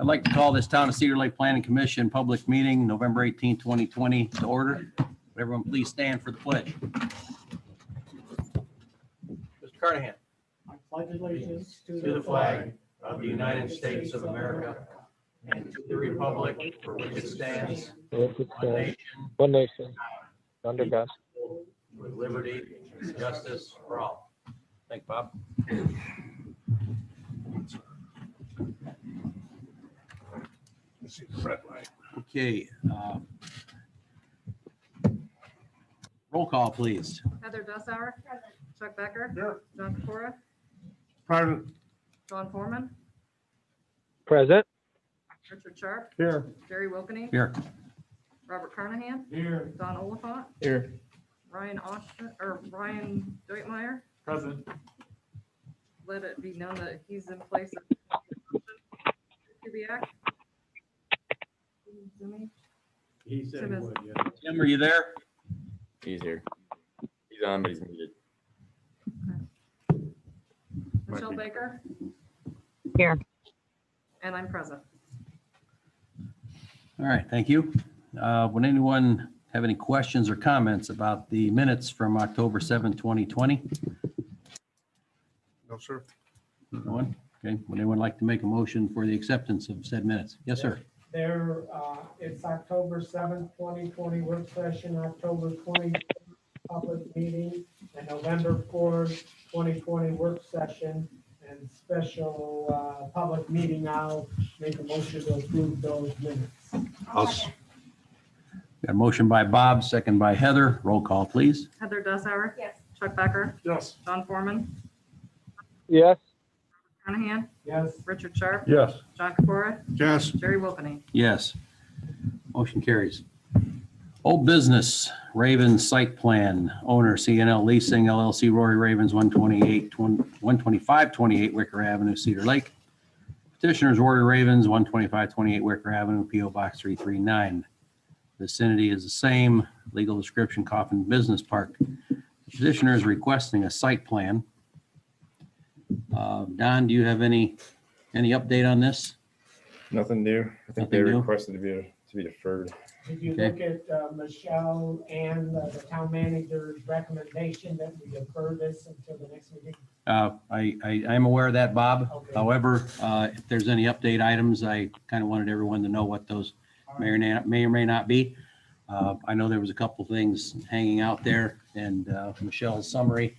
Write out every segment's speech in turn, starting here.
I'd like to call this Town of Cedar Lake Planning Commission public meeting, November 18, 2020 to order. Would everyone please stand for the pledge? Mr. Carnahan. I pledge allegiance To the flag of the United States of America and to the republic for which it stands, one nation, under God. with liberty and justice for all. Thank you, Bob. Okay. Roll call, please. Heather Dussauer. Chuck Becker. Here. John Capora. Present. John Foreman. Present. Richard Sharp. Here. Jerry Wilkie. Here. Robert Carnahan. Here. Don Oliphant. Here. Ryan Ryan Deutmeyer. Present. Let it be known that he's in place of Kubiak. He said he would, yeah. Tim, are you there? He's here. He's on, but he's muted. Michelle Baker. Here. And I'm present. All right, thank you. Would anyone have any questions or comments about the minutes from October 7, 2020? No, sir. No one? Okay, would anyone like to make a motion for the acceptance of said minutes? Yes, sir. There, it's October 7th, 2020 work session, October 20th public meeting, and November 4th, 2020 work session, and special public meeting. I'll make a motion to approve those minutes. Got a motion by Bob, second by Heather. Roll call, please. Heather Dussauer. Yes. Chuck Becker. Yes. John Foreman. Yes. Carnahan. Yes. Richard Sharp. Yes. John Capora. Yes. Jerry Wilkie. Yes. Motion carries. Old business, Ravens site plan, owner CNL Leasing LLC, Rory Ravens, 12528 Wicker Avenue, Cedar Lake. Petitioners, Rory Ravens, 12528 Wicker Avenue, PO Box 339. Vicinity is the same. Legal description, Coffin Business Park. Petitioner is requesting a site plan. Don, do you have any update on this? Nothing new. I think they Nothing new? requested to be deferred. Did you Okay. look at Michelle and the town manager's recommendation that we defer this until the next meeting? I'm aware of that, Bob. Okay. However, if there's any update items, I kind of wanted everyone to know what those may or may not be. I know there was a couple things hanging out there, and Michelle's summary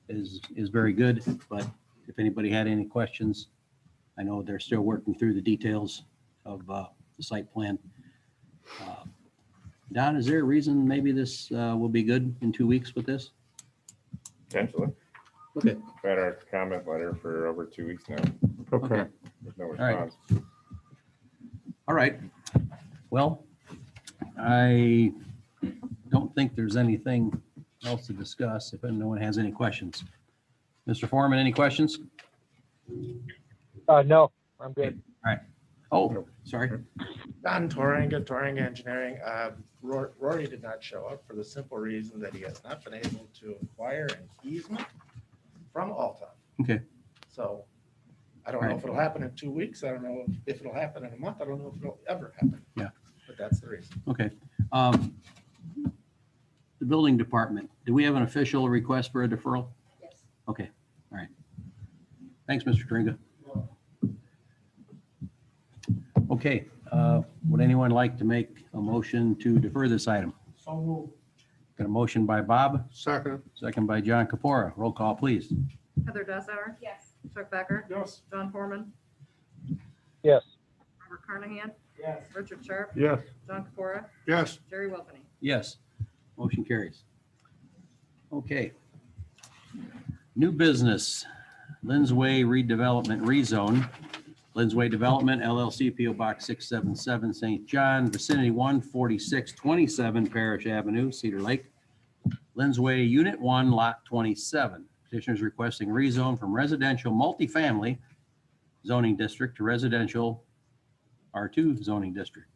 is very good, but if anybody had any questions, I know they're still working through the details of the site plan. Don, is there a reason maybe this will be good in 2 weeks with this? Potentially. Okay. We've had our comment letter for over 2 weeks now. Okay. There's no right. response. All right. Well, I don't think there's anything else to discuss if no one has any questions. Mr. Foreman, any questions? No, I'm good. Oh, sorry. Don Torringa, Torringa Engineering. Rory did not show up for the simple reason that he has not been able to acquire an easement from Alta. Okay. So I don't know if it'll happen in 2 weeks. I don't know if it'll happen in a month. I don't know if it'll ever happen. Yeah. But that's the reason. Okay. The building department, do we have an official request for a deferral? Yes. Okay. All right. Thanks, Mr. Tringa. Okay. Would anyone like to make a motion to defer this item? So moved. Got a motion by Bob, Second. second by John Capora. Roll call, please. Heather Dussauer. Yes. Chuck Becker. Yes. John Foreman. Yes. Robert Carnahan. Yes. Richard Sharp. Yes. John Capora. Yes. Jerry Wilkie. Yes. Motion carries. Okay. New business, Lindsway redevelopment rezone. Lindsway Development LLC, PO Box 677, St. John, vicinity 14627 Parish Avenue, Cedar Lake. Lindsway Unit 1, Lot 27. Petitioners requesting rezone from residential multifamily zoning district to residential R2 zoning district.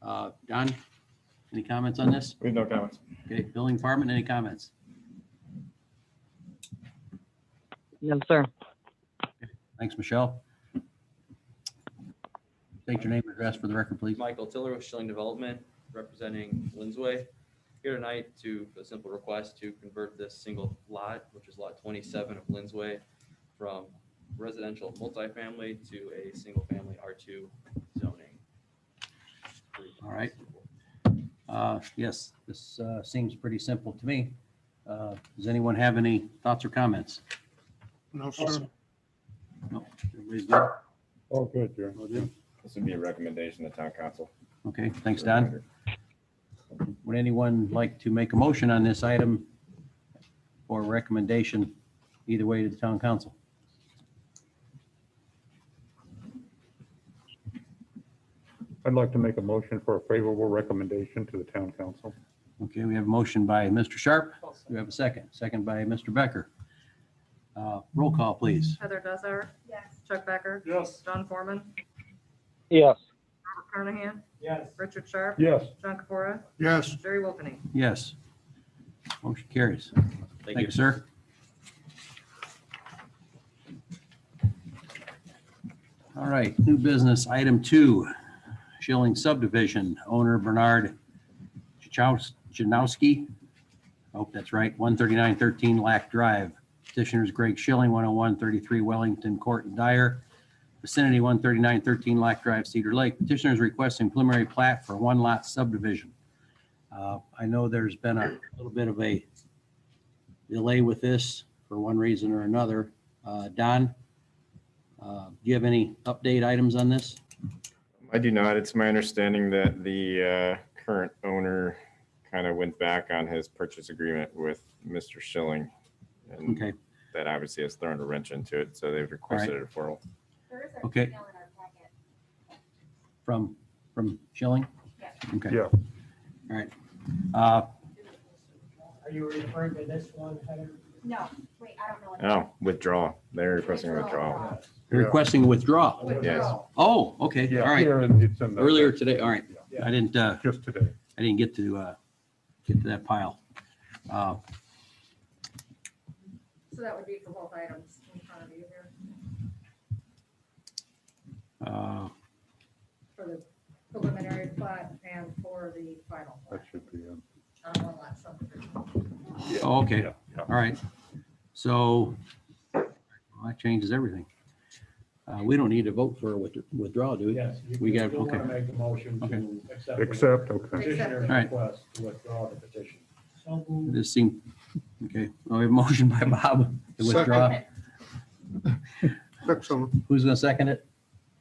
Don, any comments on this? We have no comments. Okay, building department, any comments? No, sir. Thanks, Michelle. State your name and address for the record, please. Michael Tiller with Schilling Development, representing Lindsway. Here tonight to a simple request to convert this single lot, which is lot 27 of Lindsway, from residential multifamily to a single family R2 zoning. All right. Yes, this seems pretty simple to me. Does anyone have any thoughts or comments? No, No, everybody's good? Oh, good, Jerry. All good? This would be a recommendation to town council. Okay, thanks, Don. Would anyone like to make a motion on this item or recommendation either way to the town council? I'd like to make a motion for a favorable recommendation to the town council. Okay, we have a motion by Mr. Sharp. Do we have a second? Second by Mr. Becker. Roll call, please. Heather Dessauer. Yes. Chuck Becker. Yes. John Foreman. Yes. Robert Carnahan. Yes. Richard Sharp. Yes. John Capora. Yes. Jerry Wilkie. Yes. Motion carries. Thank Thank you, sir. All right, new business, item 2, Schilling subdivision, owner Bernard Janowski. I hope that's right, 13913 Lack Drive. Petitioners Greg Schilling, 10133 Wellington Court and Dyer. Vicinity 13913 Lack Drive, Cedar Lake. Petitioners requesting preliminary plat for one lot subdivision. I know there's been a little bit of a delay with this for one reason or another. Don, do you have any update items on this? I do not. It's my understanding that the current owner kind of went back on his purchase agreement with Mr. Schilling. And Okay, that obviously has thrown a wrench into it, so they've requested a deferral. okay. From Schilling? Okay, Yeah. all right. Are you referring to this one, Heather? No, wait, I don't know. what Oh, withdraw. They're requesting a withdrawal. You're requesting a withdrawal. Yes. Oh, okay, Yeah, all right. here it's in the- Earlier today, all right. I didn't Just today. get to that pile. So that would be for both items in front of you here, for the preliminary plat and for the final That plat. should be, on one lot subdivision. Oh, okay, yeah, yeah. all right. So well, that changes everything. We don't need to vote for a withdrawal, do we? Yes. you We got- still wanna okay. make a motion Okay. to accept. Accept, okay. Petitioner's All right. request to withdraw the petition. So moved. This seemed, okay, well, we have a motion by Bob to withdraw. Who's gonna second it?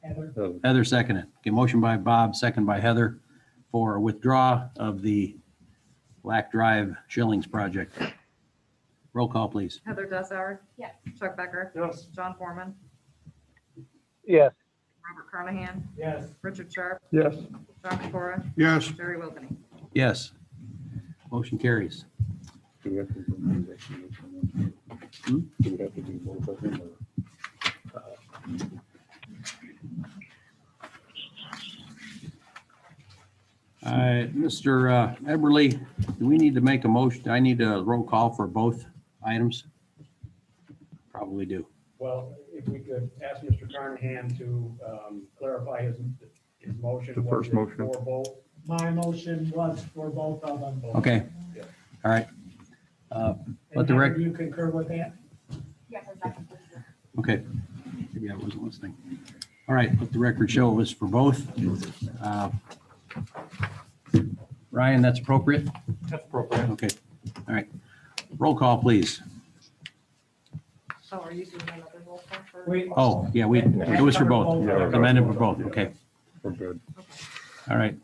Heather? Heather second it. Okay, motion by Bob, second by Heather for withdraw of the Lack Drive Schillings project. Roll call, please. Heather Dessauer. Yes. Chuck Becker. Yes. John Foreman. Yes. Robert Carnahan. Yes. Richard Sharp. Yes. John Capora. Yes. Jerry Wilkie. Yes. Motion carries. Do we have to do Hmm? Do we have to do both of them, or? All right, Mr. Eberly, do we need to make a motion? I need a roll call for both items? Probably do. Well, if we could ask Mr. Carnahan to clarify his motion. The Was first it motion. For both? My motion was for both of them. Okay. Yeah. All right. And Let the Heather, rec, you concur with that? Yes, exactly. okay. Maybe I wasn't listening. All right, let the record show it was for both. Ryan, that's appropriate? That's appropriate. Okay, all right. Roll call, please. Oh, are you doing another roll call for? We- Oh, yeah, it was for both. Yeah. Amended for both, okay. We're good. All right.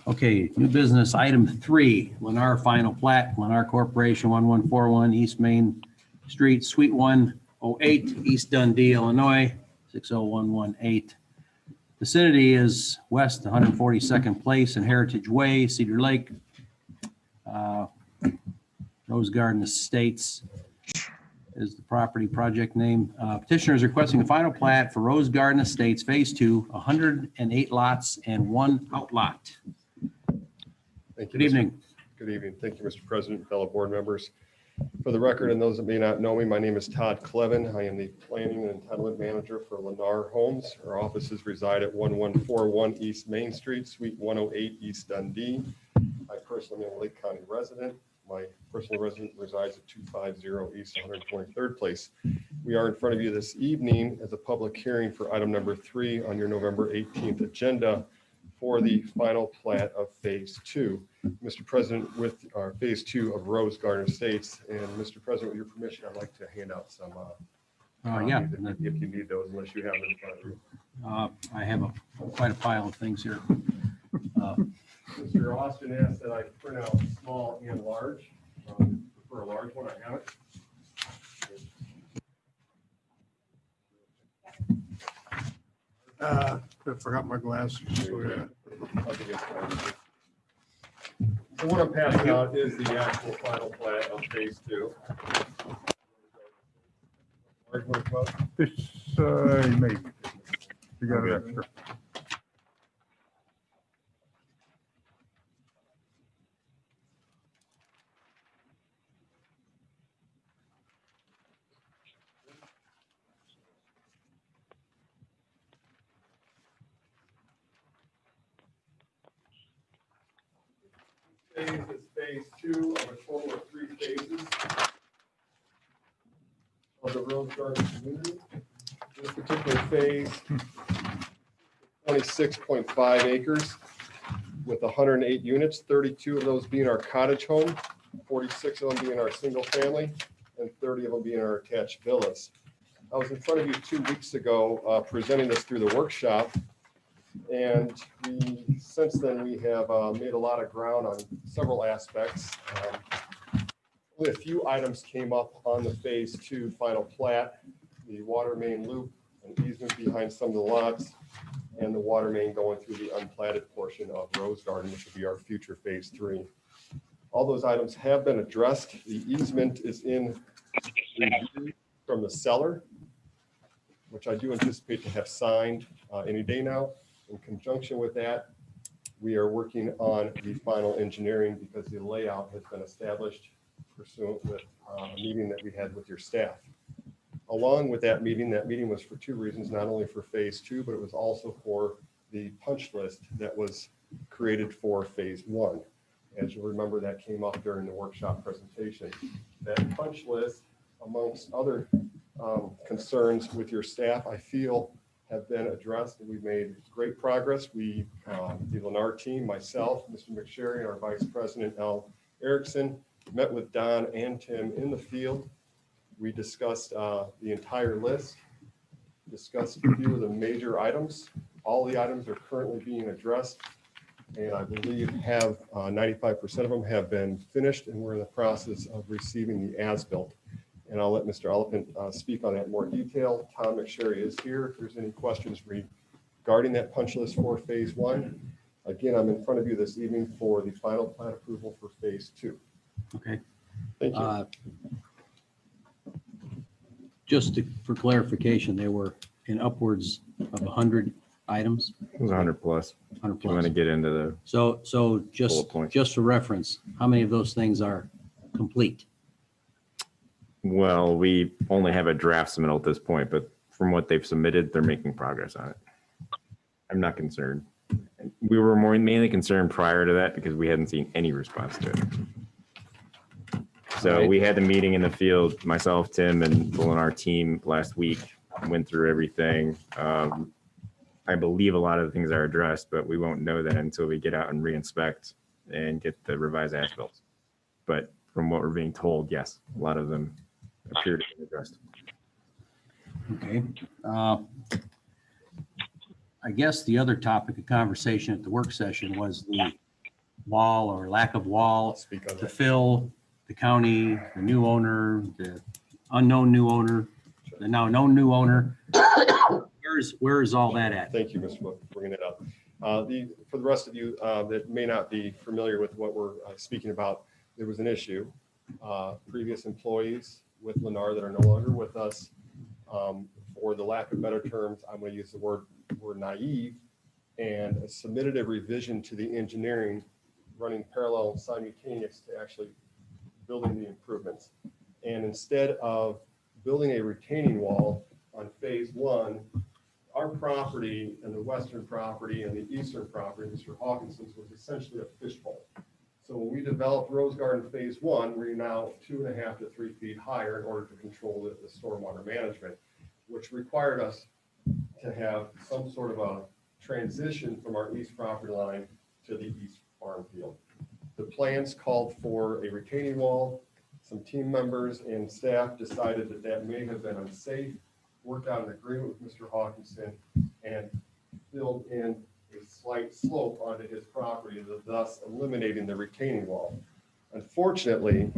Okay, new business, item 3, Lennar final plat, Lennar Corporation, 1141 East Main Street, Suite 108, East Dundee, Illinois, 60118. Vicinity is west 142nd Place and Heritage Way, Cedar Lake. Rose Garden Estates is the property project name. Petitioner is requesting a final plat for Rose Garden Estates Phase 2, 108 lots and 1 outlot. Thank you. Good evening. Good evening. Thank you, Mr. President, fellow board members. For the record, and those that may not know me, my name is Todd Clevin. I am the Planning and Entitlement Manager for Lennar Homes. Our offices reside at 1141 East Main Street, Suite 108, East Dundee. I personally am a Lake County resident. My personal resident resides at 250 East 123rd Place. We are in front of you this evening as a public hearing for item number 3 on your November 18th agenda for the final plat of Phase 2. Mr. President, with our Phase 2 of Rose Garden Estates, and Mr. President, with your permission, I'd like to hand out some Yeah, if you need those, unless you have them in front of you. I have quite a pile of things here. Mr. Austin asked that I print out small and large. For a large one, I have it. I forgot my glasses. So, yeah. So what I'm passing out is the actual final plat of Phase 2. Large one, Bud? This, maybe. You got it extra. Phase is Phase 2 of a total of 3 phases of the Rose Garden community. This particular phase, 26.5 acres with 108 units, 32 of those being our cottage home, 46 of them being our single family, and 30 of them being our attached villas. I was in front of you 2 weeks ago presenting this through the workshop. And since then, we have made a lot of ground on several aspects. Only a few items came up on the Phase 2 final plat, the water main loop, an easement behind some of the lots, and the water main going through the unplatted portion of Rose Garden, which will be our future Phase 3. All those items have been addressed. The easement is in review from the seller, which I do anticipate to have signed any day now. In conjunction with that, we are working on the final engineering because the layout has been established pursuant with a meeting that we had with your staff. Along with that meeting was for 2 reasons, not only for Phase 2, but it was also for the punch list that was created for Phase 1. As you'll remember, that came up during the workshop presentation. That punch list, amongst other concerns with your staff, I feel have been addressed, and we've made great progress. We, the Lennar team, myself, Mr. McSherry, and our Vice President, Al Erickson, met with Don and Tim in the field. We discussed the entire list, discussed a few of the major items. All the items are currently being addressed, and I believe have 95% of them have been finished, and we're in the process of receiving the as-built. And I'll let Mr. Elephant speak on that in more detail. Tom McSherry is here. If there's any questions regarding that punch list for Phase 1. Again, I'm in front of you this evening for the final plat approval for Phase 2. Okay. Thank you. Just for clarification, there were in upwards of 100 items. It was 100 plus. 100 You want to plus. get into the So bullet just points. for reference, how many of those things are complete? Well, we only have a draft submittal at this point, but from what they've submitted, they're making progress on it. I'm not concerned. We were mainly concerned prior to that because we hadn't seen any response to it. So Right. we had the meeting in the field, myself, Tim, and the Lennar team last week, went through everything. I believe a lot of the things are addressed, but we won't know that until we get out and re-inspect and get the revised as-built. But from what we're being told, yes, a lot of them appear to be addressed. Okay. I guess the other topic of conversation at the work session was the wall or lack of I'll wall speak on to that. fill the county, the new owner, the unknown new owner, the now known new owner. Where is all that at? Thank you, Mr. Wood, for bringing that up. For the rest of you that may not be familiar with what we're speaking about, there was an issue. Previous employees with Lennar that are no longer with us, for the lack of better terms, I'm going to use the word naive, and submitted a revision to the engineering running parallel simultaneous to actually building the improvements. And instead of building a retaining wall on phase one, our property and the western property and the eastern property, Mr. Hawkinson's, was essentially a fishbowl. So when we developed Rose Garden phase one, we're now 2.5 to 3 feet higher in order to control the stormwater management, which required us to have some sort of a transition from our east property line to the east farm field. The plans called for a retaining wall. Some team members and staff decided that that may have been unsafe, worked out an agreement with Mr. Hawkinson, and filled in a slight slope onto his property, thus eliminating the retaining wall. Unfortunately,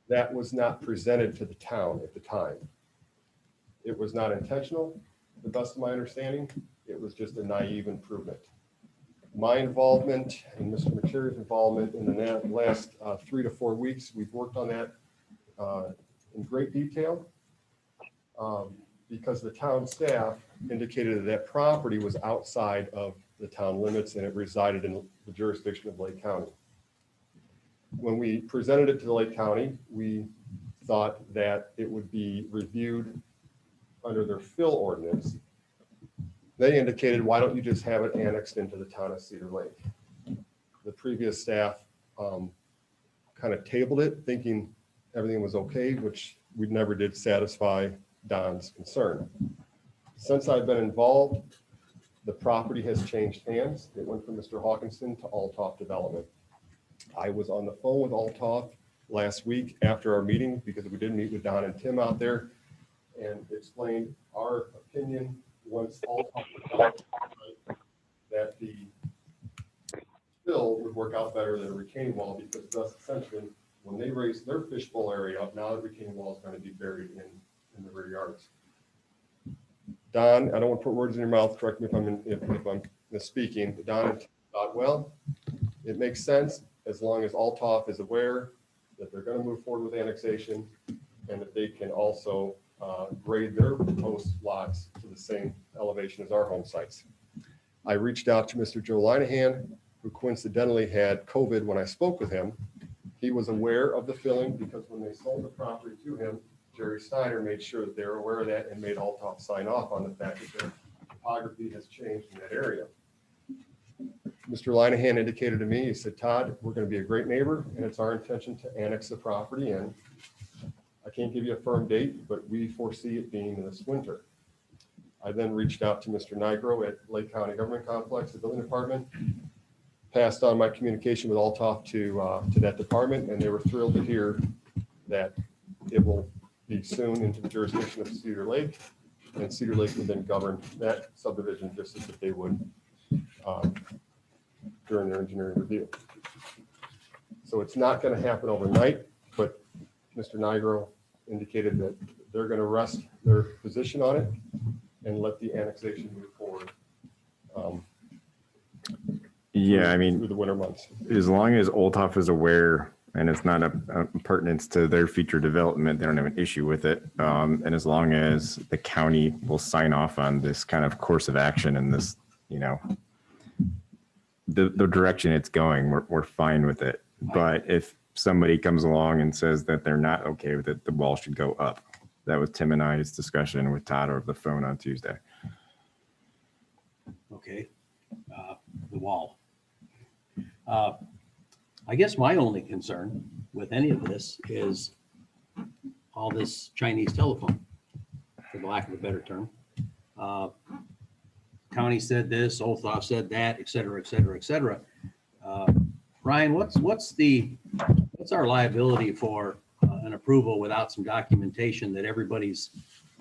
that was not presented to the town at the time. It was not intentional, to the best of my understanding. It was just a naive improvement. My involvement and Mr. McCary's involvement in the last 3 to 4 weeks, we've worked on that in great detail because the town staff indicated that that property was outside of the town limits and it resided in the jurisdiction of Lake County. When we presented it to the Lake County, we thought that it would be reviewed under their fill ordinance. They indicated, why don't you just have it annexed into the town of Cedar Lake? The previous staff kind of tabled it, thinking everything was okay, which we never did satisfy Don's concern. Since I've been involved, the property has changed hands. It went from Mr. Hawkinson to Altoff Development. I was on the phone with Altoff last week after our meeting because we did meet with Don and Tim out there and explained our opinion once Altoff developed that the fill would work out better than a retaining wall because thus essentially when they raise their fishbowl area up, now the retaining wall is going to be buried in the rear yards. Don, I don't want to put words in your mouth, correct me if I'm misspeaking, but Don thought, well, it makes sense as long as Altoff is aware that they're going to move forward with annexation and that they can also grade their proposed lots to the same elevation as our home sites. I reached out to Mr. Joe Linehan, who coincidentally had COVID when I spoke with him. He was aware of the filling because when they sold the property to him, Jerry Steiner made sure that they were aware of that and made Altoff sign off on the fact that their topography has changed in that area. Mr. Linehan indicated to me, he said, Todd, we're going to be a great neighbor and it's our intention to annex the property in. I can't give you a firm date, but we foresee it being this winter. I then reached out to Mr. Nigro at Lake County Government Complex, the building department, passed on my communication with Altoff to that department, and they were thrilled to hear that it will be soon into the jurisdiction of Cedar Lake, and Cedar Lake would then govern that subdivision just as if they would during their engineering review. So it's not going to happen overnight, but Mr. Nigro indicated that they're going to rest their position on it and let the annexation move forward. Yeah, I mean, through the winter months. as long as Altoff is aware and it's not a pertinence to their future development, they don't have an issue with it. And as long as the county will sign off on this kind of course of action and this, you know, the direction it's going, we're fine with it. But if somebody comes along and says that they're not okay with it, the wall should go up. That was Tim and I's discussion with Todd over the phone on Tuesday. Okay, the wall. I guess my only concern with any of this is all this Chinese telephone, for the lack of a better term. County said this, Altoff said that, et cetera, et cetera, et cetera. Ryan, what's our liability for an approval without some documentation that everybody's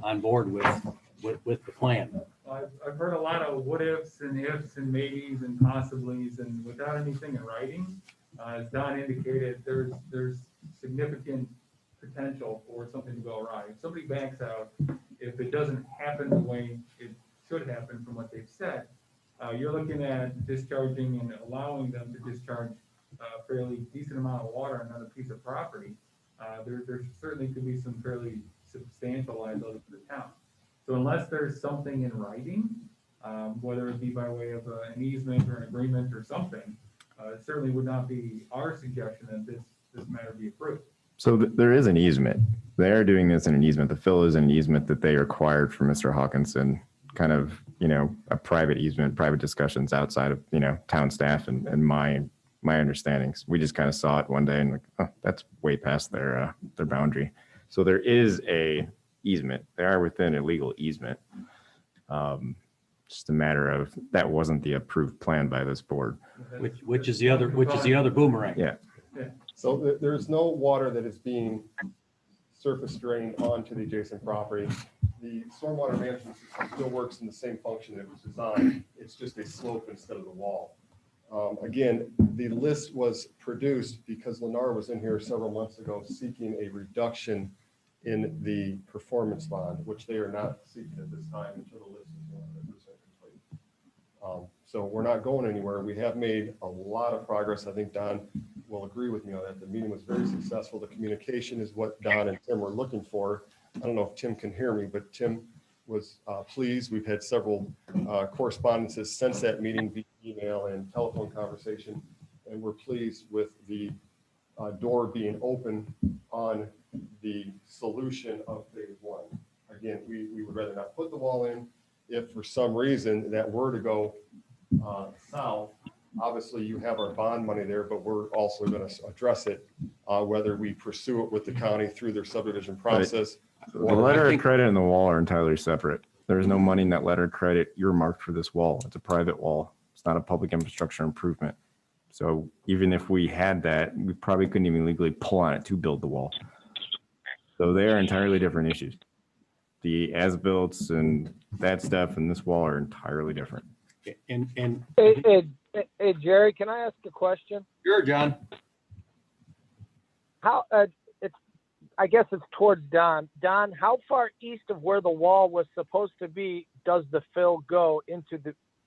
on board with the plan? I've heard a lot of what ifs and ifs and maybes and possiblies, and without anything in writing, as Don indicated, there's significant potential for something to go awry. If somebody backs out, if it doesn't happen the way it should happen from what they've said, you're looking at discharging and allowing them to discharge a fairly decent amount of water on another piece of property. There certainly could be some fairly substantial liability for the town. So unless there's something in writing, whether it be by way of an easement or an agreement or something, it certainly would not be our suggestion that this matter be approved. So there is an easement. They are doing this in an easement. The fill is an easement that they acquired from Mr. Hawkinson, kind of, a private easement, private discussions outside of, town staff and my understandings. We just kind of saw it one day and like, oh, that's way past their boundary. So there is a easement. They are within a legal easement. Just a matter of that wasn't the approved plan by this board. Which is the other boomerang. Yeah. So there's no water that is being surface drained onto the adjacent property. The stormwater management system still works in the same function that it was designed. It's just a slope instead of the wall. Again, the list was produced because Lennar was in here several months ago seeking a reduction in the performance bond, which they are not seeking at this time until the list is 100% complete. So we're not going anywhere. We have made a lot of progress. I think Don will agree with me on that. The meeting was very successful. The communication is what Don and Tim were looking for. I don't know if Tim can hear me, but Tim was pleased. We've had several correspondences since that meeting, via email and telephone conversation, and we're pleased with the door being open on the solution of phase one. Again, we would rather not put the wall in. If for some reason that were to go south, obviously you have our bond money there, but we're also going to address it, whether we pursue it with the county through their subdivision process. The letter of credit and the wall are entirely separate. There is no money in that letter of credit earmarked for this wall. It's a private wall. It's not a public infrastructure improvement. So even if we had that, we probably couldn't even legally pull on it to build the wall. So they are entirely different issues. The as-builts and that stuff and this wall are entirely different. And Hey, Jerry, can I ask a question? sure, John. How, I guess it's towards Don. Don, how far east of where the wall was supposed to be does the fill go into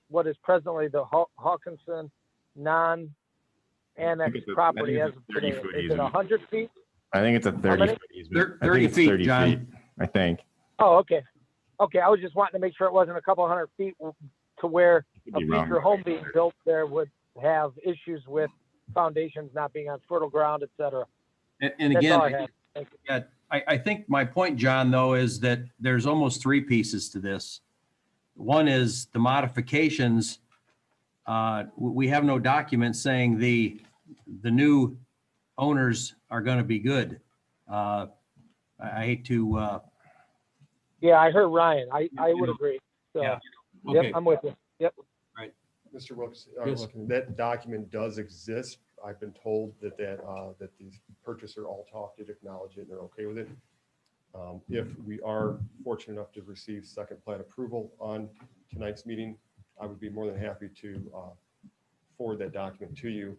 what is presently the Hawkinson non-annexed property as of today? Is it 100 feet? I think it's a 30-foot easement. 30 feet, 30 John. feet, I think. Oh, okay. Okay, I was just wanting to make sure it wasn't a couple hundred feet to where Could a be wrong. future home being built there would have issues with foundations not being on fertile ground, et cetera. And That's all I again, have. Thank you. yeah, I think my point, John, though, is that there's almost three pieces to this. One is the modifications. We have no document saying the new owners are going to be good. I hate to. Yeah, I heard Ryan. I would agree. So, Yeah. yep, Okay. I'm with you. Yep. Mr. Wilks, Yes. that document does exist. I've been told that the purchaser all talk did acknowledge it and they're okay with it. If we are fortunate enough to receive second plat approval on tonight's meeting, I would be more than happy to forward that document to you,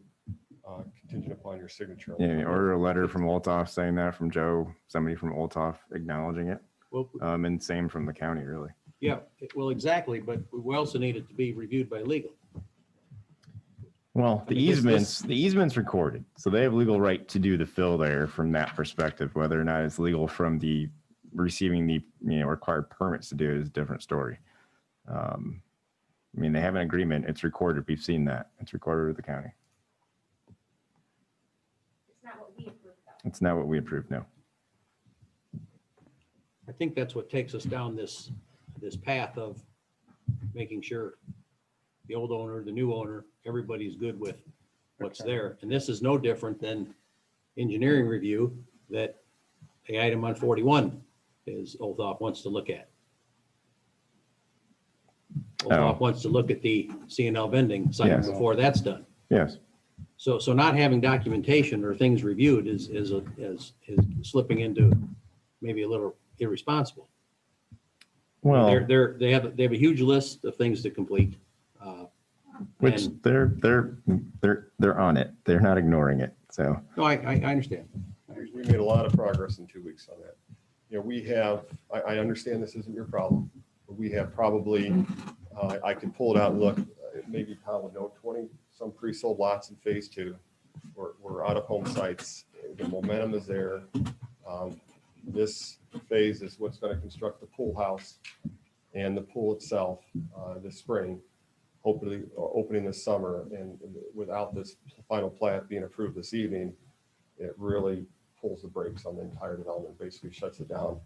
contingent upon your signature. Yeah, order a letter from Olthoff saying that from Joe, somebody from Olthoff acknowledging it. Well, And same from the county, really. yeah, well, exactly, but we also need it to be reviewed by legal. Well, the I mean, easement's recorded, so they have legal right to do the fill there from that perspective. Whether or not it's legal from the receiving the required permits to do it is a different story. I mean, they have an agreement. It's recorded. We've seen that. It's recorded with the county. It's not what we approved though. It's not what we approved. No. I think that's what takes us down this path of making sure the old owner, the new owner, everybody's good with what's there. And this is no different than engineering review that the item on 41 is Olthoff wants to look at. Olthoff wants to look at the CNL vending site Yes. before that's done. Yes. So not having documentation or things reviewed is slipping into maybe a little irresponsible. Well, They have a huge list of things to complete. which and- they're on it. They're not ignoring it. So No, I understand. We made a lot of progress in 2 weeks on that. We have, I understand this isn't your problem, but we have probably, I can pull it out and look, maybe Tom would know, 20 some pre-sold lots in phase two. We're out of home sites. The momentum is there. This phase is what's going to construct the pool house and the pool itself this spring, hopefully opening this summer. And without this final plat being approved this evening, it really pulls the brakes on the entire development, basically shuts it down.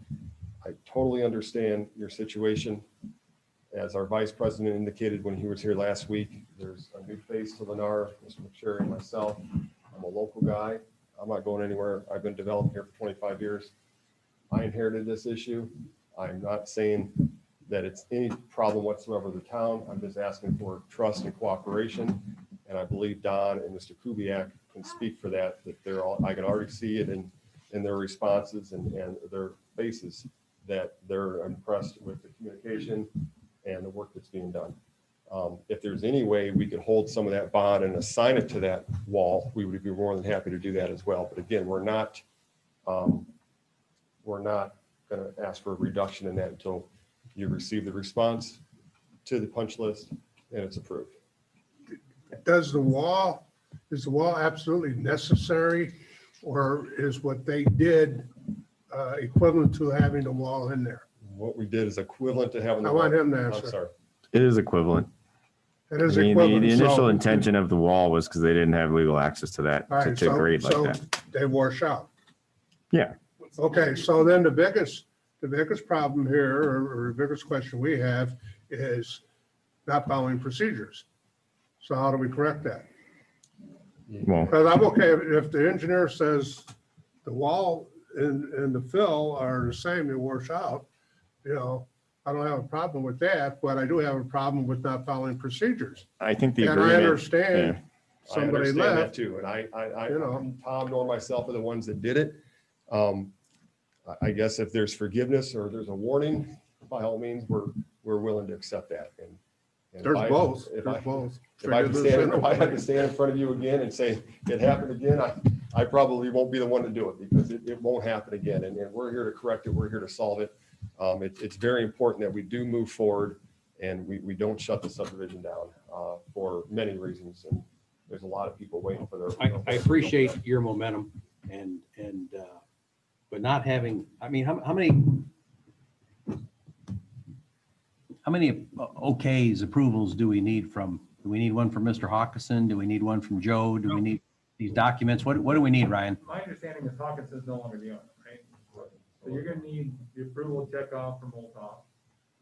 I totally understand your situation. As our vice president indicated when he was here last week, there's a new face to Lennar, Mr. McSherry and myself. I'm a local guy. I'm not going anywhere. I've been developing here for 25 years. I inherited this issue. I'm not saying that it's any problem whatsoever with the town. I'm just asking for trust and cooperation. And I believe Don and Mr. Kubiak can speak for that, that they're all, I can already see it in their responses and their faces, that they're impressed with the communication and the work that's being done. If there's any way we could hold some of that bond and assign it to that wall, we would be more than happy to do that as well. But again, we're not going to ask for a reduction in that until you receive the response to the punch list and it's approved. Is the wall absolutely necessary, or is what they did equivalent to having the wall in there? What we did is equivalent to having. I want him to I'm answer. sorry. It is equivalent. It is I mean, equivalent. the initial so- intention of the wall was because they didn't have legal access to that, All right, to grade like so that. they wash out. Yeah. Okay, so then the biggest problem here, or the biggest question we have is not following procedures. So how do we correct that? Well, Because I'm okay if the engineer says the wall and the fill are the same, they wash out, you know, I don't have a problem with that, but I do have a problem with not following procedures. I think the And I agreement. understand yeah. somebody I understand that left. too, and I, you know. Tom nor myself are the ones that did it. I guess if there's forgiveness or there's a warning, by all means, we're willing to accept that. And if There's I- both, If there's I, both. if I had to stand in front of you again and say it happened again, I probably won't be the one to do it because it won't happen again. And we're here to correct it. We're here to solve it. It's very important that we do move forward and we don't shut the subdivision down for many reasons. And there's a lot of people waiting for their. I appreciate your momentum and, but not having, I mean, how many okays, approvals do we need from, do we need one from Mr. Hawkison? Do we need one from Joe? Do we need these documents? What do we need, Ryan? My understanding is Hawkinson's no longer the owner, right? So you're gonna need the approval check off from Moltov,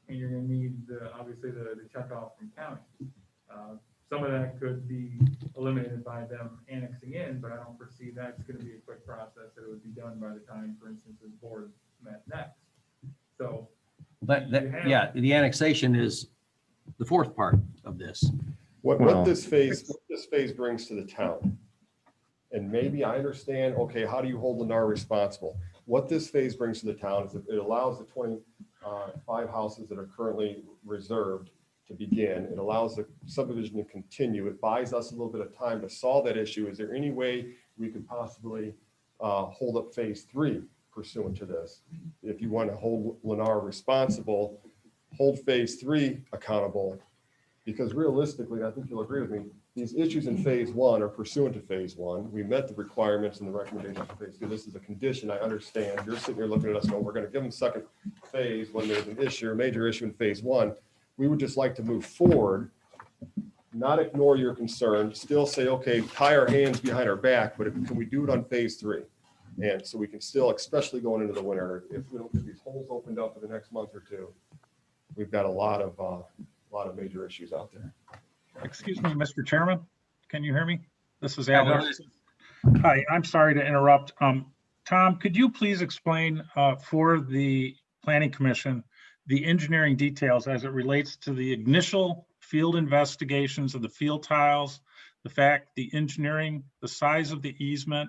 and you're gonna need obviously the check off from county. Some of that could be eliminated by them annexing in, but I don't foresee that's gonna be a quick process, that it would be done by the time, for instance, the board met next. So. Yeah, the annexation is the fourth part of this. What this phase brings to the town. And maybe I understand, okay, how do you hold Lennar responsible? What this phase brings to the town is it allows the 25 houses that are currently reserved to begin. It allows the subdivision to continue. It buys us a little bit of time to solve that issue. Is there any way we could possibly hold up phase 3 pursuant to this? If you want to hold Lennar responsible, hold phase 3 accountable, because realistically, and I think you'll agree with me, these issues in phase 1 are pursuant to phase 1. We met the requirements and the recommendations for phase 2. This is a condition, I understand. You're sitting here looking at us going, we're going to give them second phase when there's an issue, a major issue in phase 1. We would just like to move forward, not ignore your concern, still say, okay, tie our hands behind our back, but can we do it on phase 3? And so we can still, especially going into the winter, if we don't get these holes opened up for the next month or two, we've got a lot of major issues out there. Excuse me, Mr. Chairman, can you hear me? This is Alex. Hi, I'm sorry to interrupt. Tom, could you please explain for the Planning Commission the engineering details as it relates to the initial field investigations of the field tiles, the fact, the engineering, the size of the easement,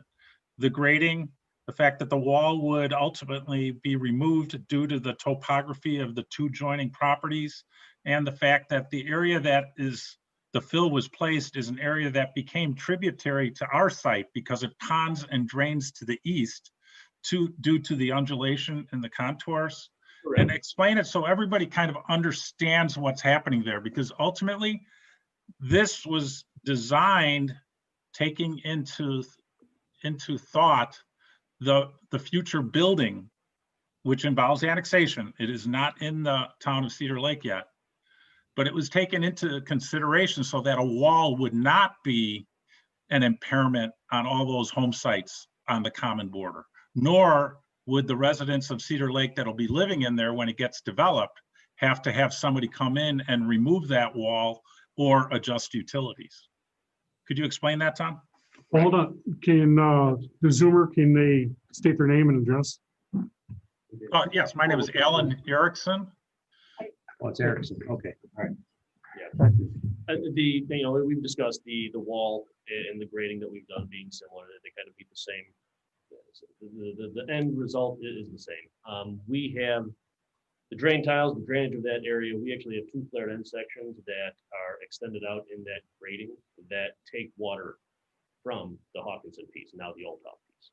the grading, the fact that the wall would ultimately be removed due to the topography of the two joining properties, and the fact that the area that the fill was placed is an area that became tributary to our site because it ponds and drains to the east due to the undulation in the contours. Correct. And explain it so everybody kind of understands what's happening there, because ultimately this was designed taking into thought the future building, which involves annexation. It is not in the town of Cedar Lake yet, but it was taken into consideration so that a wall would not be an impairment on all those home sites on the common border. nor would the residents of Cedar Lake that'll be living in there when it gets developed have to have somebody come in and remove that wall or adjust utilities. Could you explain that, Tom? Hold on, can, the Zoomer, can they state their name and address? Yes, my name is Alan Erickson. Oh, it's Erickson. Okay, all right. We've discussed the wall and the grading that we've done being similar, they kind of be the same. The end result is the same. We have the drain tiles, the drainage of that area. We actually have two flared end sections that are extended out in that grading that take water from the Hawkinson piece, now the Old Top piece.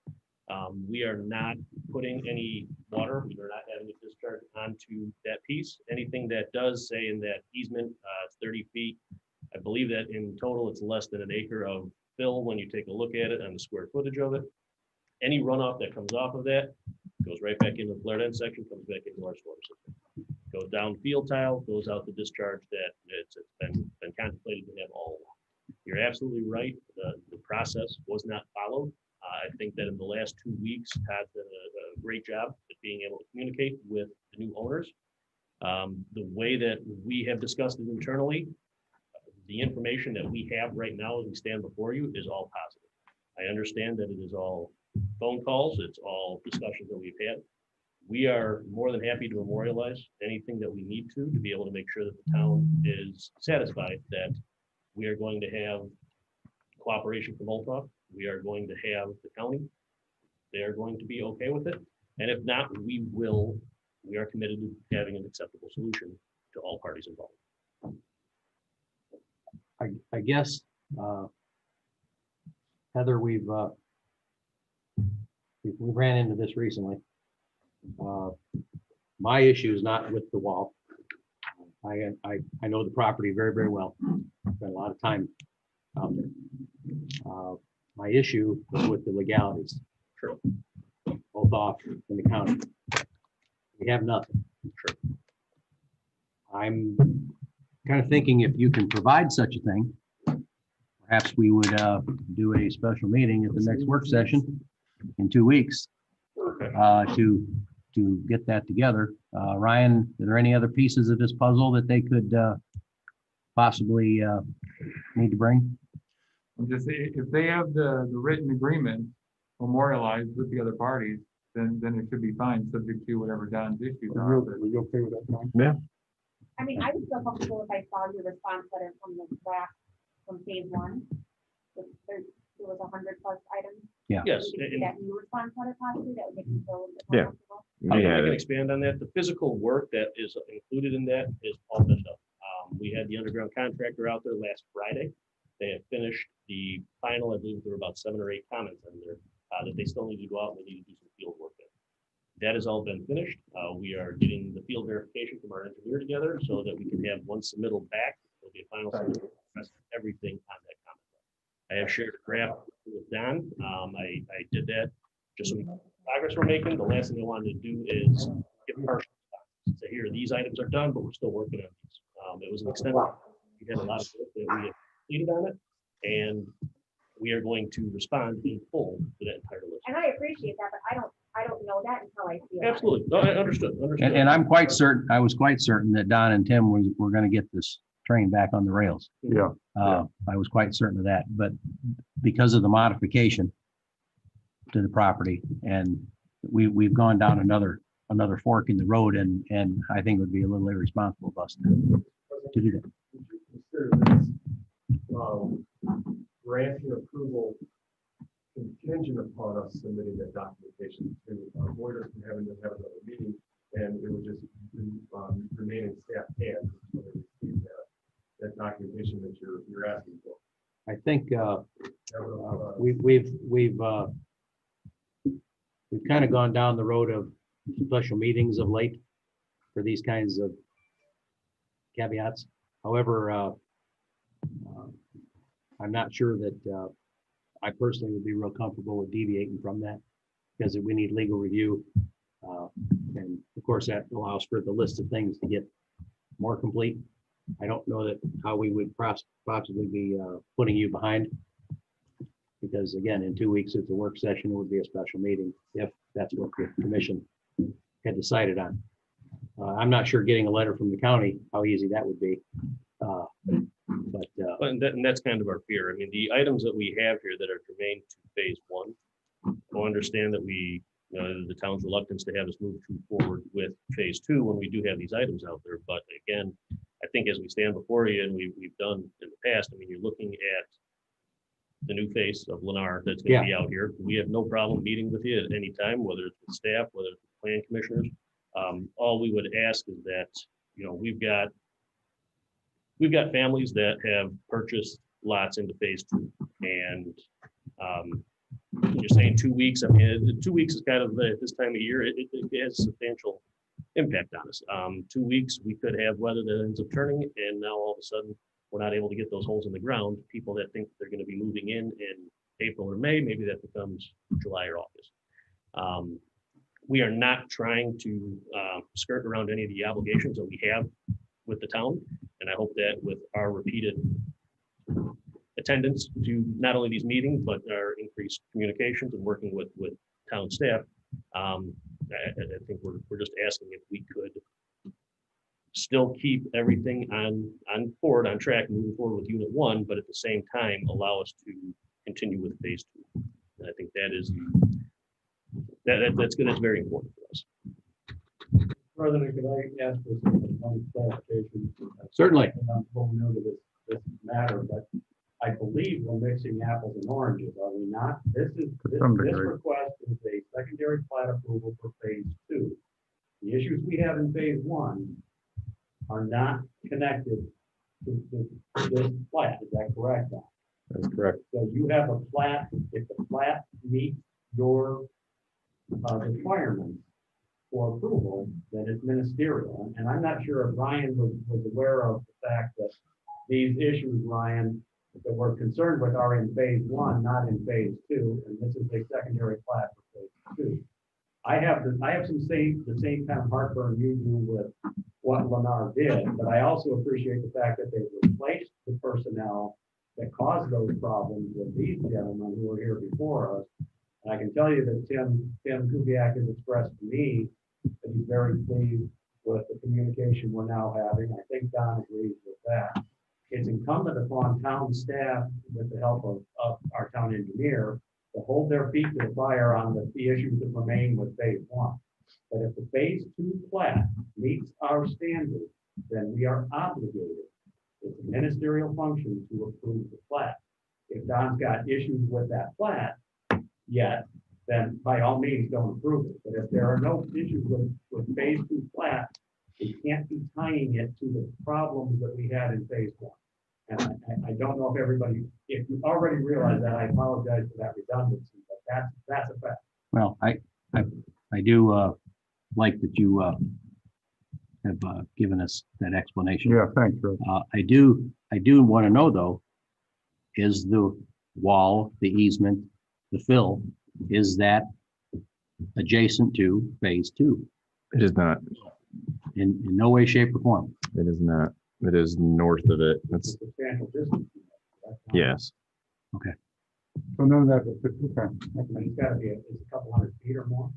We are not putting any water, we are not having it discharge onto that piece. Anything that does say in that easement, 30 feet, I believe that in total it's less than an acre of fill when you take a look at it on the square footage of it. Any runoff that comes off of that goes right back into the flared end section, comes back into our storm system. Goes down field tile, goes out the discharge that it's been contemplated to have all along. You're absolutely right, the process was not followed. I think that in the last 2 weeks, Todd's done a great job at being able to communicate with the new owners. The way that we have discussed it internally, the information that we have right now as we stand before you is all positive. I understand that it is all phone calls, it's all discussions that we've had. We are more than happy to memorialize anything that we need to be able to make sure that the town is satisfied that we are going to have cooperation from Olthoff. We are going to have the county. They are going to be okay with it. And if not, we are committed to having an acceptable solution to all parties involved. I guess, Heather, we ran into this recently. My issue is not with the wall. I know the property very, very well. Spent a lot of time out there. My issue is with the legalities. Sure. Both off in the county. We have nothing. Sure. I'm kind of thinking if you can provide such a thing, perhaps we would do a special meeting at the next work session in 2 weeks to get that together. Ryan, are there any other pieces of this puzzle that they could possibly need to bring? I'm just saying, if they have the written agreement memorialized with the other parties, then it should be fine, subject to whatever Don's issues are. Are you okay with that, Tom? Yeah. I mean, I would feel comfortable if I saw your response letter from the draft from phase one. There was 100+ items. Yeah. Yes. We could see that new response letter possibly, that would make me feel a little bit Yeah. more comfortable. I Yeah, can expand on that. The physical work that is included in that is all been done. We had the underground contractor out there last Friday. They have finished the final, I believe there were about 7 or 8 comments in there that they still need to go out and they need to do some field work in. That has all been finished. We are getting the field verification from our engineer together so that we can have one submittal back. It'll be a final submittal, everything on that comment. I have shared a draft with Don. I did that just so we know the progress we're making. The last thing I wanted to do is give partial response. So here, these items are done, but we're still working on these. It was an extended, we had a lot of work that we had completed on it, and we are going to respond in full to that entire list. And I appreciate that, but I don't know that until I see it. Absolutely. No, I understood. And I'm quite certain, I was quite certain that Don and Tim were going to get this train back on the rails. Yeah. I was quite certain of that, but because of the modification to the property, and we've gone down another fork in the road, and I think it would be a little irresponsible of us to do that. Consider this, granting approval contingent upon us submitting that documentation to avoid us from having to have another meeting, and it would just remain in staff hands until they receive that documentation that you're asking for. I think we've kind of gone down the road of special meetings of late for these kinds of caveats. However, I'm not sure that I personally would be real comfortable with deviating from that because we need legal review. And of course, that allows for the list of things to get more complete. I don't know that how we would possibly be putting you behind because again, in 2 weeks, it's a work session, it would be a special meeting if that's what the commission had decided on. I'm not sure getting a letter from the county, how easy that would be. And that's kind of our fear. I mean, the items that we have here that are germane to phase one, I understand that the town's reluctance to have us move forward with phase two when we do have these items out there. But again, I think as we stand before you and we've done in the past, I mean, you're looking at the new face of Lennar that's going to be out here. We have no problem meeting with you at any time, whether it's with staff, whether it's with plan commissioners. All we would ask is that, we've got families that have purchased lots into phase two, and you're saying 2 weeks. I mean, 2 weeks is kind of at this time of year, it has a substantial impact on us. 2 weeks, we could have weather that ends up turning, and now all of a sudden, we're not able to get those holes in the ground. People that think they're going to be moving in April or May, maybe that becomes July or August. We are not trying to skirt around any of the obligations that we have with the town. And I hope that with our repeated attendance to not only these meetings, but our increased communications and working with town staff, I think we're just asking if we could still keep everything on track, moving forward with unit one, but at the same time, allow us to continue with phase two. And I think that's very important for us. President, could I ask for some clarification? Certainly. I'm a little new to this matter, but I believe we're mixing apples and oranges, are we not? This request is a secondary plat approval for phase two. The issues we have in phase one are not connected to this plat. Is that correct, Don? That's correct. So you have a plat, if the plat meets your requirements for approval, then it's ministerial. And I'm not sure if Ryan was aware of the fact that these issues, Ryan, that we're concerned with are in phase one, not in phase two, and this is a secondary plat for phase two. I have the same kind of heartburn you do with what Lennar did, but I also appreciate the fact that they replaced the personnel that caused those problems with these gentlemen who were here before us. And I can tell you that Tim Kubiak has expressed to me that he's very pleased with the communication we're now having. I think Don agrees with that. It's incumbent upon town staff, with the help of our town engineer, to hold their feet to the fire on the issues that remain with phase one. But if the phase two plat meets our standards, then we are obligated. It's a ministerial function to approve the plat. If Don's got issues with that plat yet, then by all means don't approve it. But if there are no issues with phase two plat, we can't be tying it to the problems that we had in phase one. And I don't know if you already realize that, I apologize for that redundancy, but that's a fact. Well, I do like that you have given us that explanation. Yeah, thanks, Rich. I do want to know though, is the wall, the easement, the fill, is that adjacent to phase two? It is not. In no way, shape, or form. It is not. It is north of it. It's Substantial distance. yes. Okay. So none of that, okay. It's got to be it's a couple hundred feet or more.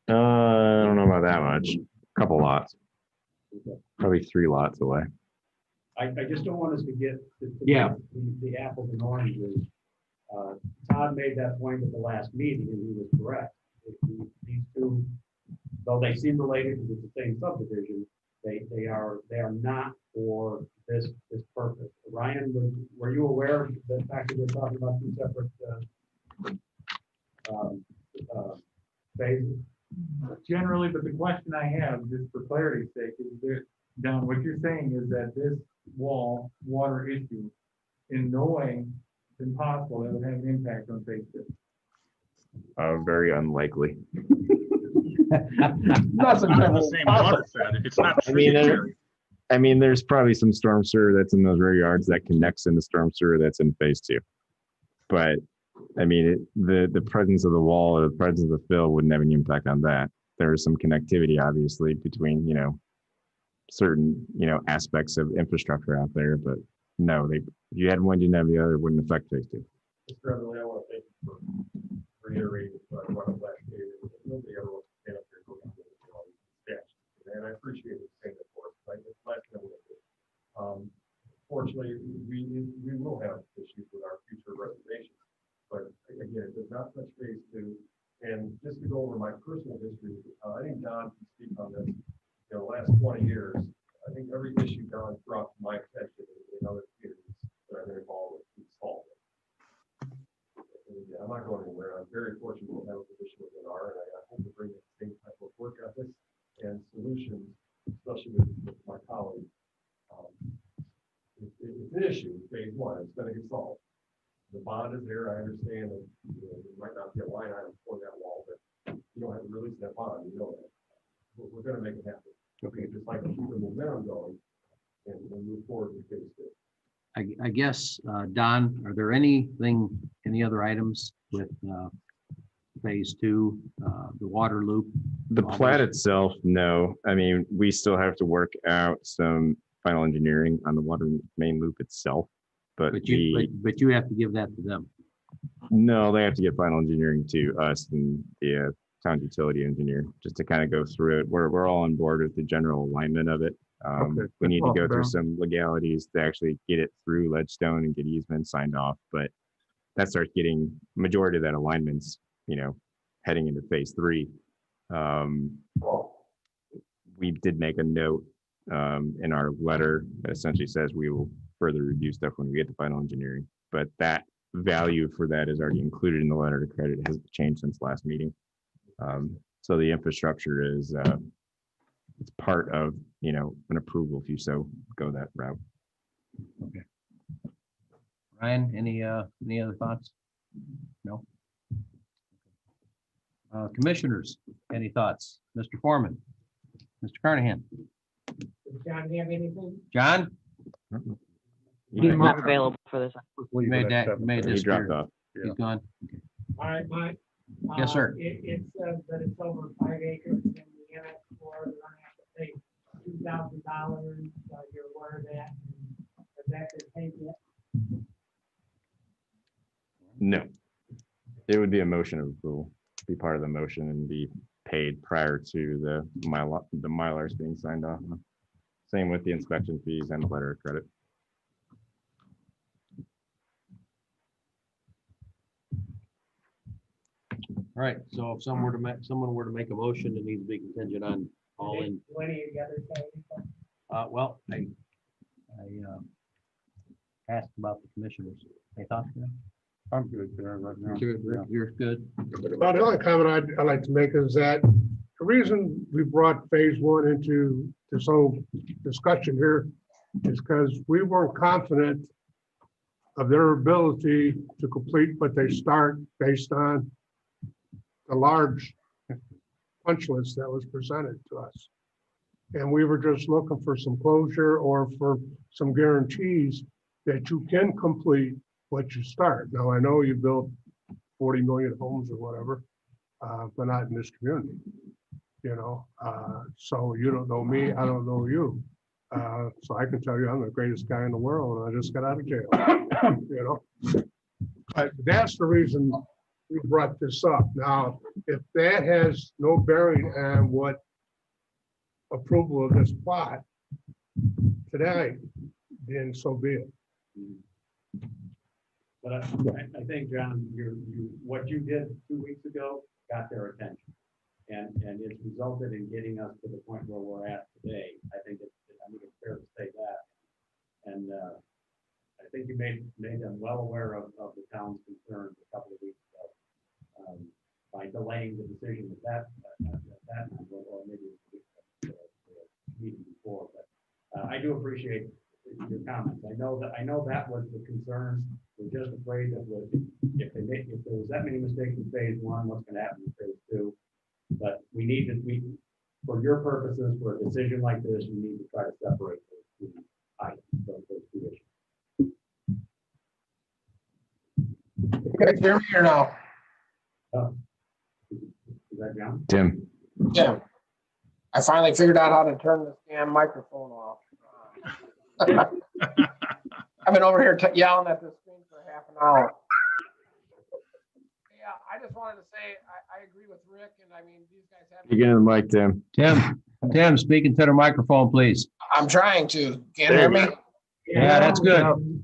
I don't know about that much. A couple lots. Probably 3 lots away. I just don't want us to get Yeah. the apples and oranges. Todd made that point at the last meeting, and he was correct. These two, though they seem related to the same subdivision, they are not for this purpose. Ryan, were you aware of the fact that we're talking about 2 separate phases? Generally, but the question I have, just for clarity's sake, is that, Don, what you're saying is that this water issue in no way is impossible that would have an impact on phase two. Very unlikely. Doesn't have the same water set. It's not tributary. I mean, there's probably some storm sewer that's in those rear yards that connects in the storm sewer that's in phase two. But I mean, the presence of the wall or the presence of the fill wouldn't have any impact on that. There is some connectivity, obviously, between, certain, aspects of infrastructure out there. But no, if you had one, you didn't have the other, it wouldn't affect phase two. Mr. Everly, I want to thank you for reiterating what I brought up last year. Nobody ever wants to stand up here and go down with all these stats. And I appreciate it saying that for us. Like, it's last thing I want to do. Fortunately, we will have issues with our future reservations. But again, it does not touch base to, and just to go over my personal history, I think Don can speak on this. You know, last 20 years, I think every issue Don brought to my attention in other communities that I've been involved with, he's solved it. And, yeah, I'm not going anywhere. I'm very fortunate to have a position within R, and I hope to bring the same type of work ethic and solutions, especially with my colleagues. It's an issue, phase one, it's gonna get solved. The bond is there, I understand that, you know, there might not be a line item for that wall, but you don't have to release that bond, you know that. We're gonna make it happen. Okay, just like keep the momentum going and move forward with phase two. I guess, Don, are there any other items with phase two, the water loop? The plat itself, no. I mean, we still have to work out some final engineering on the water main loop itself, but you have to give that to them. No, they have to get final engineering to us and the town utility engineer, just to kind of go through it. We're all on board with the general alignment of it. Okay. We need to go through Well, some legalities to actually get it through Ledgestone and get easement signed off, but that starts getting majority of that alignments, you know, heading into phase three. We did make a note in our letter that essentially says we will further review stuff when we get to final engineering, but that value for that is already included in the letter to credit. It hasn't changed since last meeting. So the infrastructure is it's part of, you know, an approval if you so go that route. Okay. Ryan, any other thoughts? No. Commissioners, any thoughts? Mr. Foreman, Mr. Carnahan, Does John have anything? John? He's not available for this. We made He this. dropped off. He's gone. All right, Mike. Yes, sir. It says that it's over 5 acres in the annex four, they're gonna have to pay $2,000, you're aware of that? Has that been paid yet? No, it would be a motion of approval, be part of the motion and be paid prior to the Mylars being signed off. Same with the inspection fees and the letter of credit. All right, so if someone were to make a motion, it needs to be contingent on all in. Do any of the others have anything? Well, I asked about the commissioners. Any thoughts? I'm good there right now. You're good. Well, the only comment I'd like to make is that the reason we brought phase one into this whole discussion here is because we weren't confident of their ability to complete what they start based on the large punch list that was presented to us. And we were just looking for some closure or for some guarantees that you can complete what you start. Now, I know you built 40 million homes or whatever, but not in this community, you know? So you don't know me, I don't know you. So I can tell you I'm the greatest guy in the world and I just got out of jail, you know? But that's the reason we brought this up. Now, if that has no bearing on what approval of this plot today, then so be it. But I think, John, what you did 2 weeks ago got their attention. And it's resulted in getting us to the point where we're at today. I think it's fair to say that. And I think you made them well aware of the town's concerns a couple of weeks ago by delaying the decision at that time, or maybe the meeting before. But I do appreciate your comments. I know that was the concern. We're just afraid that if there was that many mistakes in phase one, what's going to happen in phase two? But we need to, for your purposes, for a decision like this, we need to try to separate those two items, those two issues. You guys hear me or no? Is that John? Tim. Yeah. I finally figured out how to turn this damn microphone off. I've been over here yelling at this screen for half an hour. just wanted to say, I agree with Rick, and I mean, these guys have. You get in the mic, Tim. Tim, speaking to the microphone, please. I'm trying to. Can you hear me? Yeah, that's good.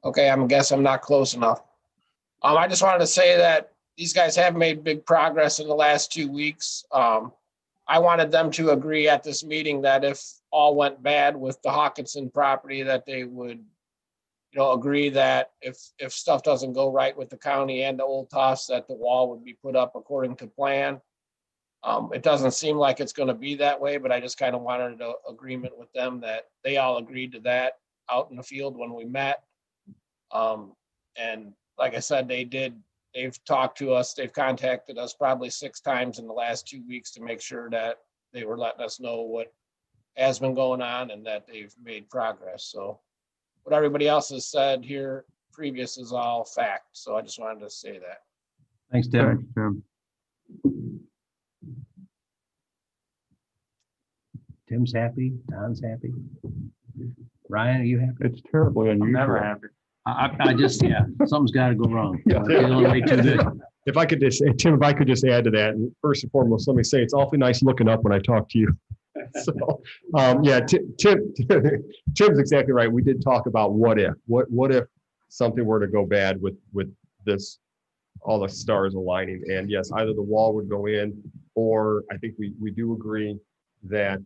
Okay, I guess I'm not close enough. I just wanted to say that these guys have made big progress in the last 2 weeks. I wanted them to agree at this meeting that if all went bad with the Hawkinson property, that they would, agree that if stuff doesn't go right with the county and the Old Toffs, that the wall would be put up according to plan. It doesn't seem like it's going to be that way, but I just kind of wanted an agreement with them that they all agreed to that out in the field when we met. And like I said, they've talked to us, they've contacted us probably 6 times in the last 2 weeks to make sure that they were letting us know what has been going on and that they've made progress. So what everybody else has said here previous is all fact. So I just wanted to say that. Thanks, Tim. Thanks, Tim. Tim's happy, Don's happy. Ryan, are you happy? It's terribly unusual. Never happy. I just, yeah, something's got to go wrong. Yeah. I'm feeling way too good. If I could just, Tim, if I could just add to that, and first and foremost, let me say it's awfully nice looking up when I talk to you. So, yeah, Tim's exactly right. We did talk about what if something were to go bad with this, all the stars aligning, and yes, either the wall would go in, or I think we do agree that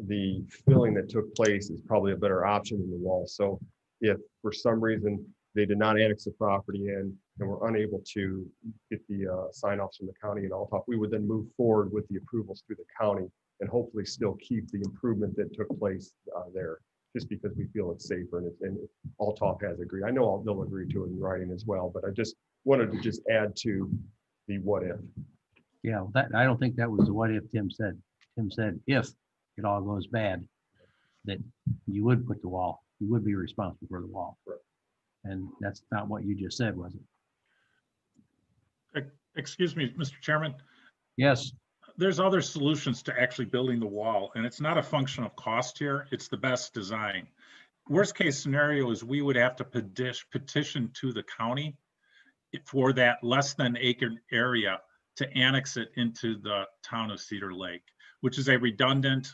the filling that took place is probably a better option than the wall. So if for some reason they did not annex the property in and were unable to get the sign-offs from the county and all talk, we would then move forward with the approvals through the county and hopefully still keep the improvement that took place there, just because we feel it's safer and Althoff has agreed. I know they'll agree to it in writing as well, but I just wanted to just add to the what if. Yeah, I don't think that was the what if Tim said. Tim said, if it all goes bad, that you would put the wall, you would be responsible for the wall. Right. And that's not what you just said, was it? Excuse me, Mr. Chairman. Yes. There's other solutions to actually building the wall, and it's not a function of cost here. It's the best design. Worst case scenario is we would have to petition to the county for that less than acre area to annex it into the town of Cedar Lake, which is a redundant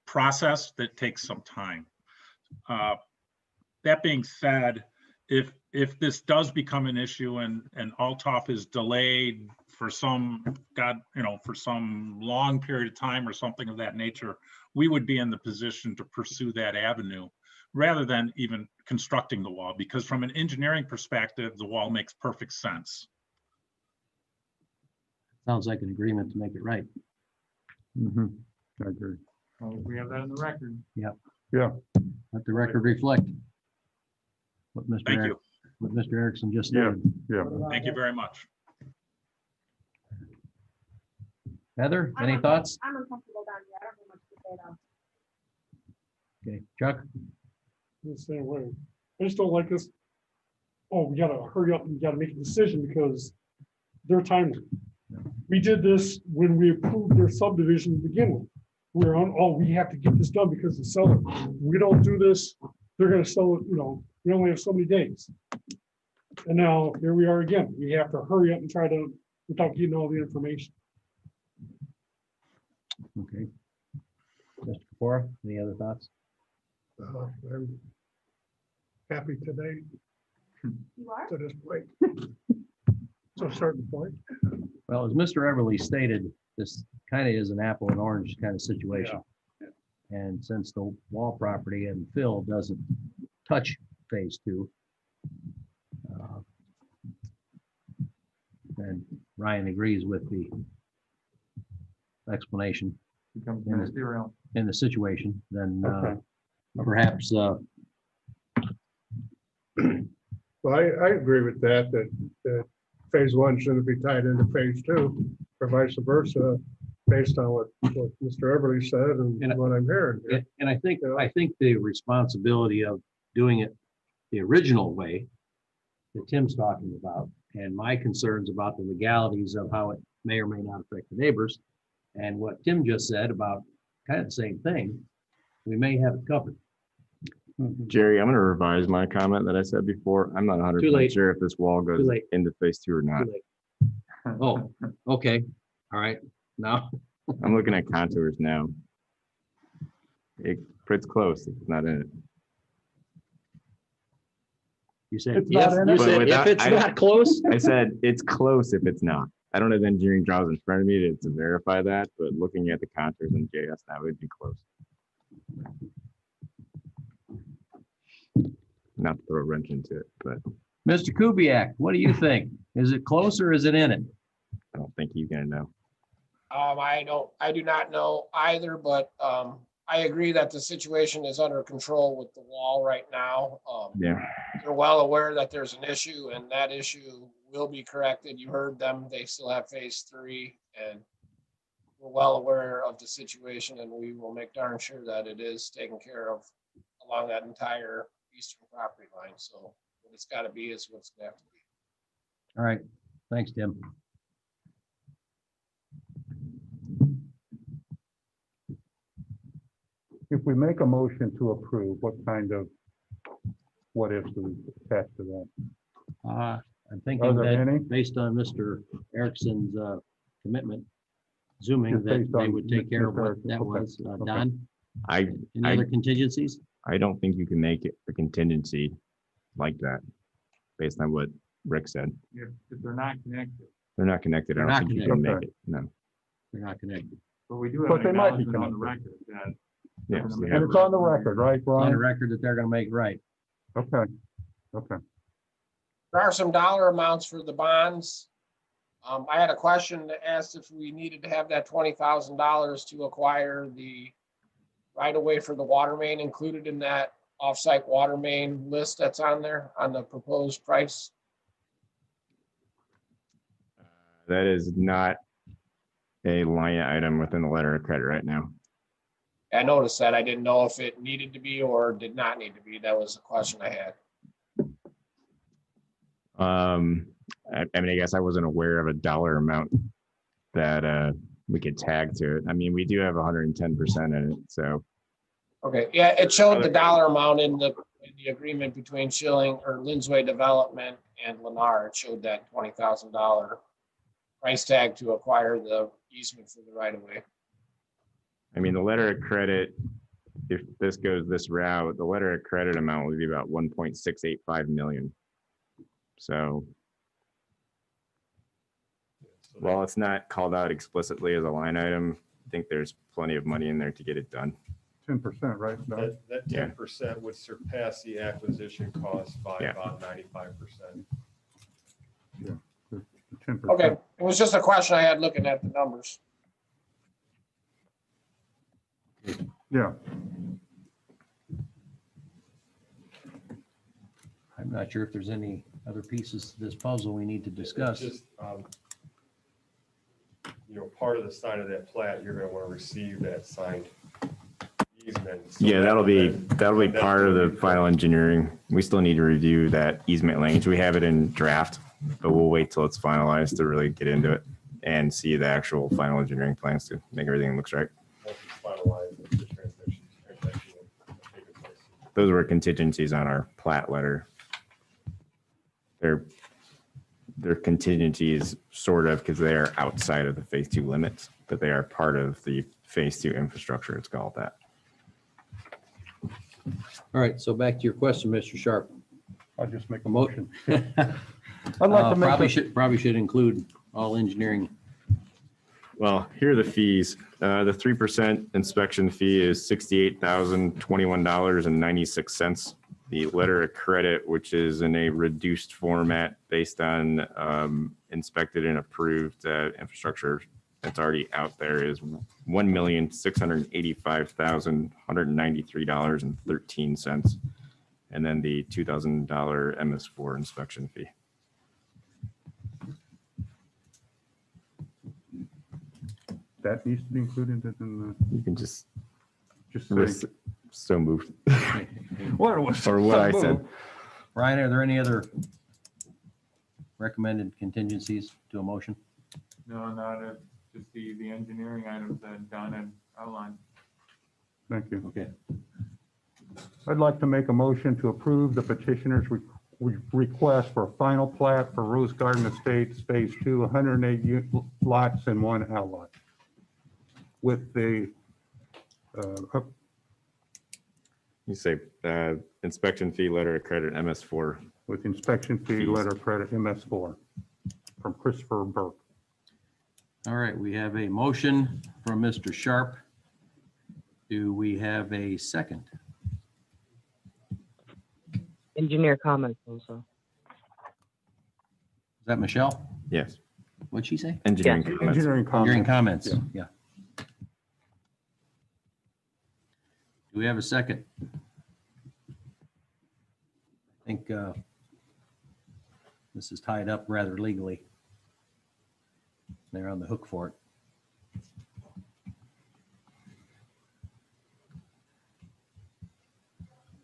process that takes some time. That being said, if this does become an issue and Althoff is delayed for some for some long period of time or something of that nature, we would be in the position to pursue that avenue rather than even constructing the wall, because from an engineering perspective, the wall makes perfect sense. Sounds like an agreement to make it right. I agree. Well, we have that in the record. Yep. Yeah. Let the record reflect what Thank you. what Mr. Erickson just Yeah. said. Yeah. Thank you very much. Heather, I'm any uncom- thoughts? I'm uncomfortable down here. I don't have much to say though. Okay, Chuck? The same way. I just don't like this. Oh, we gotta hurry up and we gotta make a decision because they're timely. We did this when we approved their subdivision to begin with. We're on, oh, we have to get this done because the seller, we don't do this, they're gonna sell it, we only have so many days. And now here we are again. We have to hurry up and try to, without getting all the information. Okay. Mr. Kapora, any other thoughts? I'm happy today You are? to this point. To a certain point. Well, as Mr. Everly stated, this kind of is an apple and orange kind of situation. And since the wall property and Phil doesn't touch phase 2, and Ryan agrees with the explanation Becomes in ministerial. the situation, then Okay. perhaps Well, I agree with that phase 1 shouldn't be tied into phase 2, or vice versa, based on what Mr. Everly said and what I'm hearing. here. and I think the responsibility of doing it the original way that Tim's talking about, and my concerns about the legalities of how it may or may not affect the neighbors, and what Tim just said about kind of the same thing, we may have it covered. Jerry, I'm going to revise my comment that I said before. I'm not Too late. 100% sure if this wall goes Too late. into phase 2 or not. Too late. Oh, okay, all right, now, I'm looking at contours now. It's close, it's not in it. you said It's not if, in you it? said But if it's I- not close? I said it's close if it's not. I don't have engineering drawings in front of me to verify that, but looking at the contours in JS, that would be close. Not to throw a wrench into it, but Mr. Kubiak, what do you think? Is it close or is it in it? I don't think he's gonna know. I do not know either, but, I agree that the situation is under control with the wall right now. Yeah. They're well aware that there's an issue and that issue will be corrected. You heard them. They still have phase 3 and we're well aware of the situation and we will make darn sure that it is taken care of along that entire eastern property line. So what it's got to be is what's going to have to be. All right, thanks, Tim. If we make a motion to approve, what kind of what ifs do we attach to that? I'm Are thinking there any? that based on Mr. Erickson's commitment, zooming, Just that based they on would take care of Mr. what Erickson, that okay, was. okay. Don, I any other contingencies? I don't think you can make it a contingency like that, based on what Rick said. If they're not connected, They're not connected. They're I not don't think you can connected. make it. No. They're not connected. but we do have But an they might be acknowledgement on the connected. record that. Yes, they're gonna we make have And it's on the record, right, On the Brian? record that they're gonna make right. Okay, okay. There are some dollar amounts for the bonds. I had a question that asked if we needed to have that $20,000 to acquire the right of way for the water main included in that offsite water main list that's on there on the proposed price. That is not a line item within the letter of credit right now. I noticed that. I didn't know if it needed to be or did not need to be. That was the question I had. I mean, I guess I wasn't aware of a dollar amount that we could tag to it. I mean, we do have 110% in it, so Okay, yeah, it showed the dollar amount in the agreement between Schilling or Lindsway Development and Lennar. It showed that $20,000 price tag to acquire the easement for the right of way. I mean, the letter of credit, if this goes this route, the letter of credit amount would be about 1.685 million. So while it's not called out explicitly as a line item, I think there's plenty of money in there to get it done. 10%, right? No? That Yeah. 10% would surpass the acquisition cost by Yeah. about 95%. 10%. Okay, it was just a question I had looking at the numbers. Yeah, I'm not sure if there's any other pieces to this puzzle we need to discuss. It's just, part of the sign of that plat, you're gonna want to receive that signed easement. So Yeah, that'll be that's part of gonna the be- final engineering. We still need to review that easement language. We have it in draft, but we'll wait till it's finalized to really get into it and see the actual final engineering plans to make everything looks right. Once it's finalized, the transaction will take place. Those were contingencies on our plat letter. They're contingencies sort of because they are outside of the phase 2 limits, but they are part of the phase 2 infrastructure. It's called that. All right, so back to your question, Mr. Sharp. I'll just make a Mo- motion. I'd like to make Probably should include all engineering. Well, here are the fees. The 3% inspection fee is $68,021.96. The letter of credit, which is in a reduced format based on inspected and approved infrastructure that's already out there, is $1,685,193.13. And then the $2,000 MS4 inspection fee. That needs to be included in You can just say. so moved. What was? Or what I said. Ryan, are there any other recommended contingencies to a motion? No, not just the engineering items that Don had outlined. Thank you. Okay. I'd like to make a motion to approve the petitioner's we request for a final plat for Rose Garden Estates Phase 2, 108 lots and 1 outlot. With the, You say inspection fee letter of credit MS4. with inspection fee letter credit MS4 from Christopher Burke. All right, we have a motion from Mr. Sharp. Do we have a second? Engineer comments also. Is that Michelle? Yes. What'd she say? Engineering comments. Engineering Engineering comments. comments, yeah. Do we have a second? I think this is tied up rather legally. They're on the hook for it.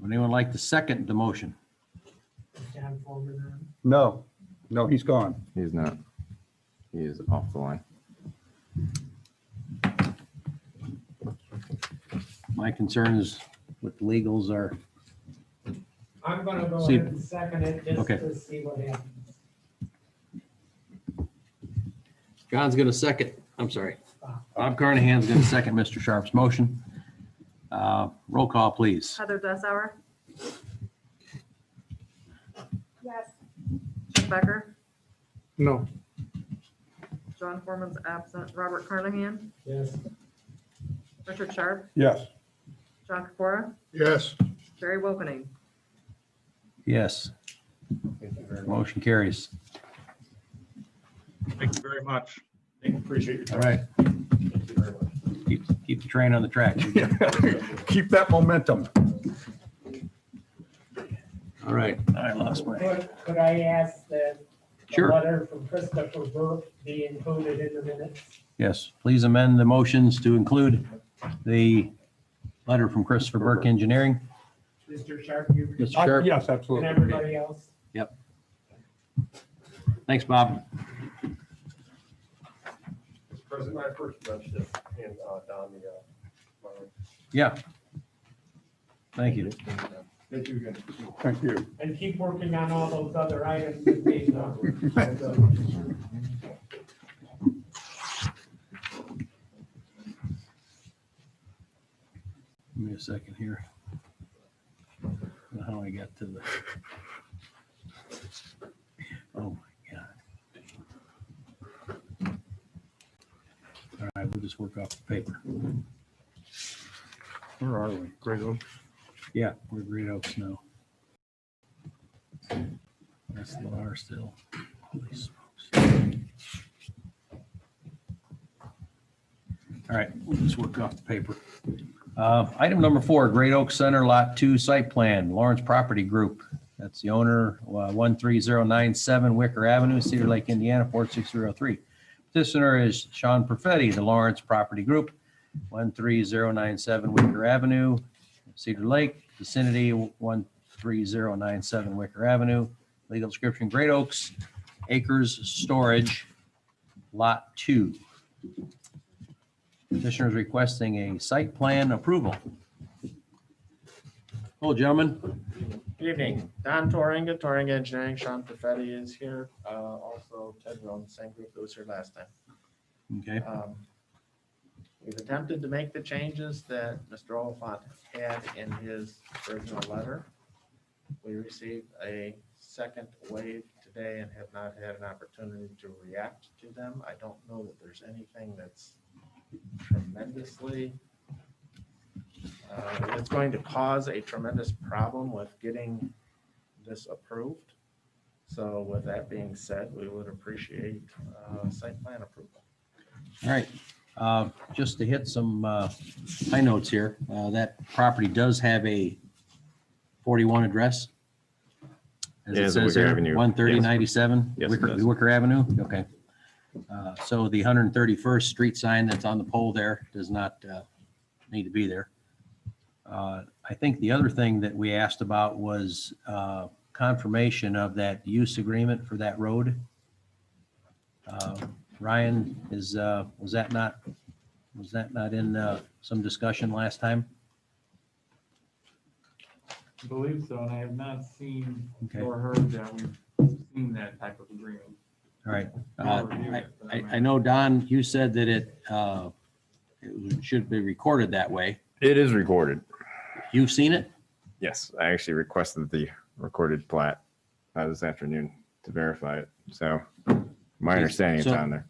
Would anyone like to second the motion? John Foreman on. No, no, he's gone. He's not. He is off the line. My concerns with the legals are, I'm gonna go See- ahead and second it just Okay. to see what happens. John's gonna second, I'm sorry. Bob Carnahan's gonna second Mr. Sharp's motion. Roll call, please. Heather Dessauer, Yes. Jim Becker, No. John Foreman's absent, Robert Carnahan, Yes. Richard Sharp, Yes. John Capora, Yes. Barry Wokening. Yes. Motion carries. Thank you very much. Appreciate your All right. Keep the train on the track. Keep that momentum. All right, I lost my, Could I ask that the Sure. letter from Christopher Burke be included in the minutes? yes, please amend the motions to include the letter from Christopher Burke Engineering. Mr. Sharp, you. Mr. Sharp? Yes, And absolutely. everybody else? Yep. Thanks, Bob. Mr. President, I first mentioned it and Don the. Yeah. Thank you. Thank you again. Thank you. And keep working on all those other items that we, Give me a second here. I don't know how I got to the. Oh my God. All right, we'll just work off the paper. Where are we? Great Oaks? Yeah, we're Great Oaks now. That's the R still. Holy smokes. All right, we'll just work off the paper. Item number 4, Great Oaks Center Lot 2 Site Plan, Lawrence Property Group. That's the owner, 13097 Wicker Avenue, Cedar Lake, Indiana, 46003. Petitioner is Sean Perfetti, the Lawrence Property Group, 13097 Wicker Avenue, Cedar Lake, vicinity 13097 Wicker Avenue. Legal description, Great Oaks Acres Storage, Lot 2. Petitioner is requesting a site plan approval. Hello, gentlemen. Good evening. Don Torringa, Torringa Engineering. Sean Perfetti is here. Also Ted Rowan, same group that was here last time. Okay. We've attempted to make the changes that Mr. Oliphant had in his original letter. We received a second wave today and have not had an opportunity to react to them. I don't know that there's anything that's tremendously it's going to cause a tremendous problem with getting this approved. So with that being said, we would appreciate site plan approval. All right. Just to hit some high notes here, that property does have a 41 address. As Yeah, it the says Wicker here, Avenue. 13097 Yes, it does. Wicker Avenue. Okay. So the 131st street sign that's on the pole there does not need to be there. I think the other thing that we asked about was confirmation of that use agreement for that road. Ryan, was that not in some discussion last time? believe so, and I have not seen Okay. or heard that we've seen that type of agreement. All right. I'll review it, but I know, Don, you said that it should be recorded that way. It is recorded. You've seen it? Yes, I actually requested the recorded plat this afternoon to verify it. So my understanding it's So- on there.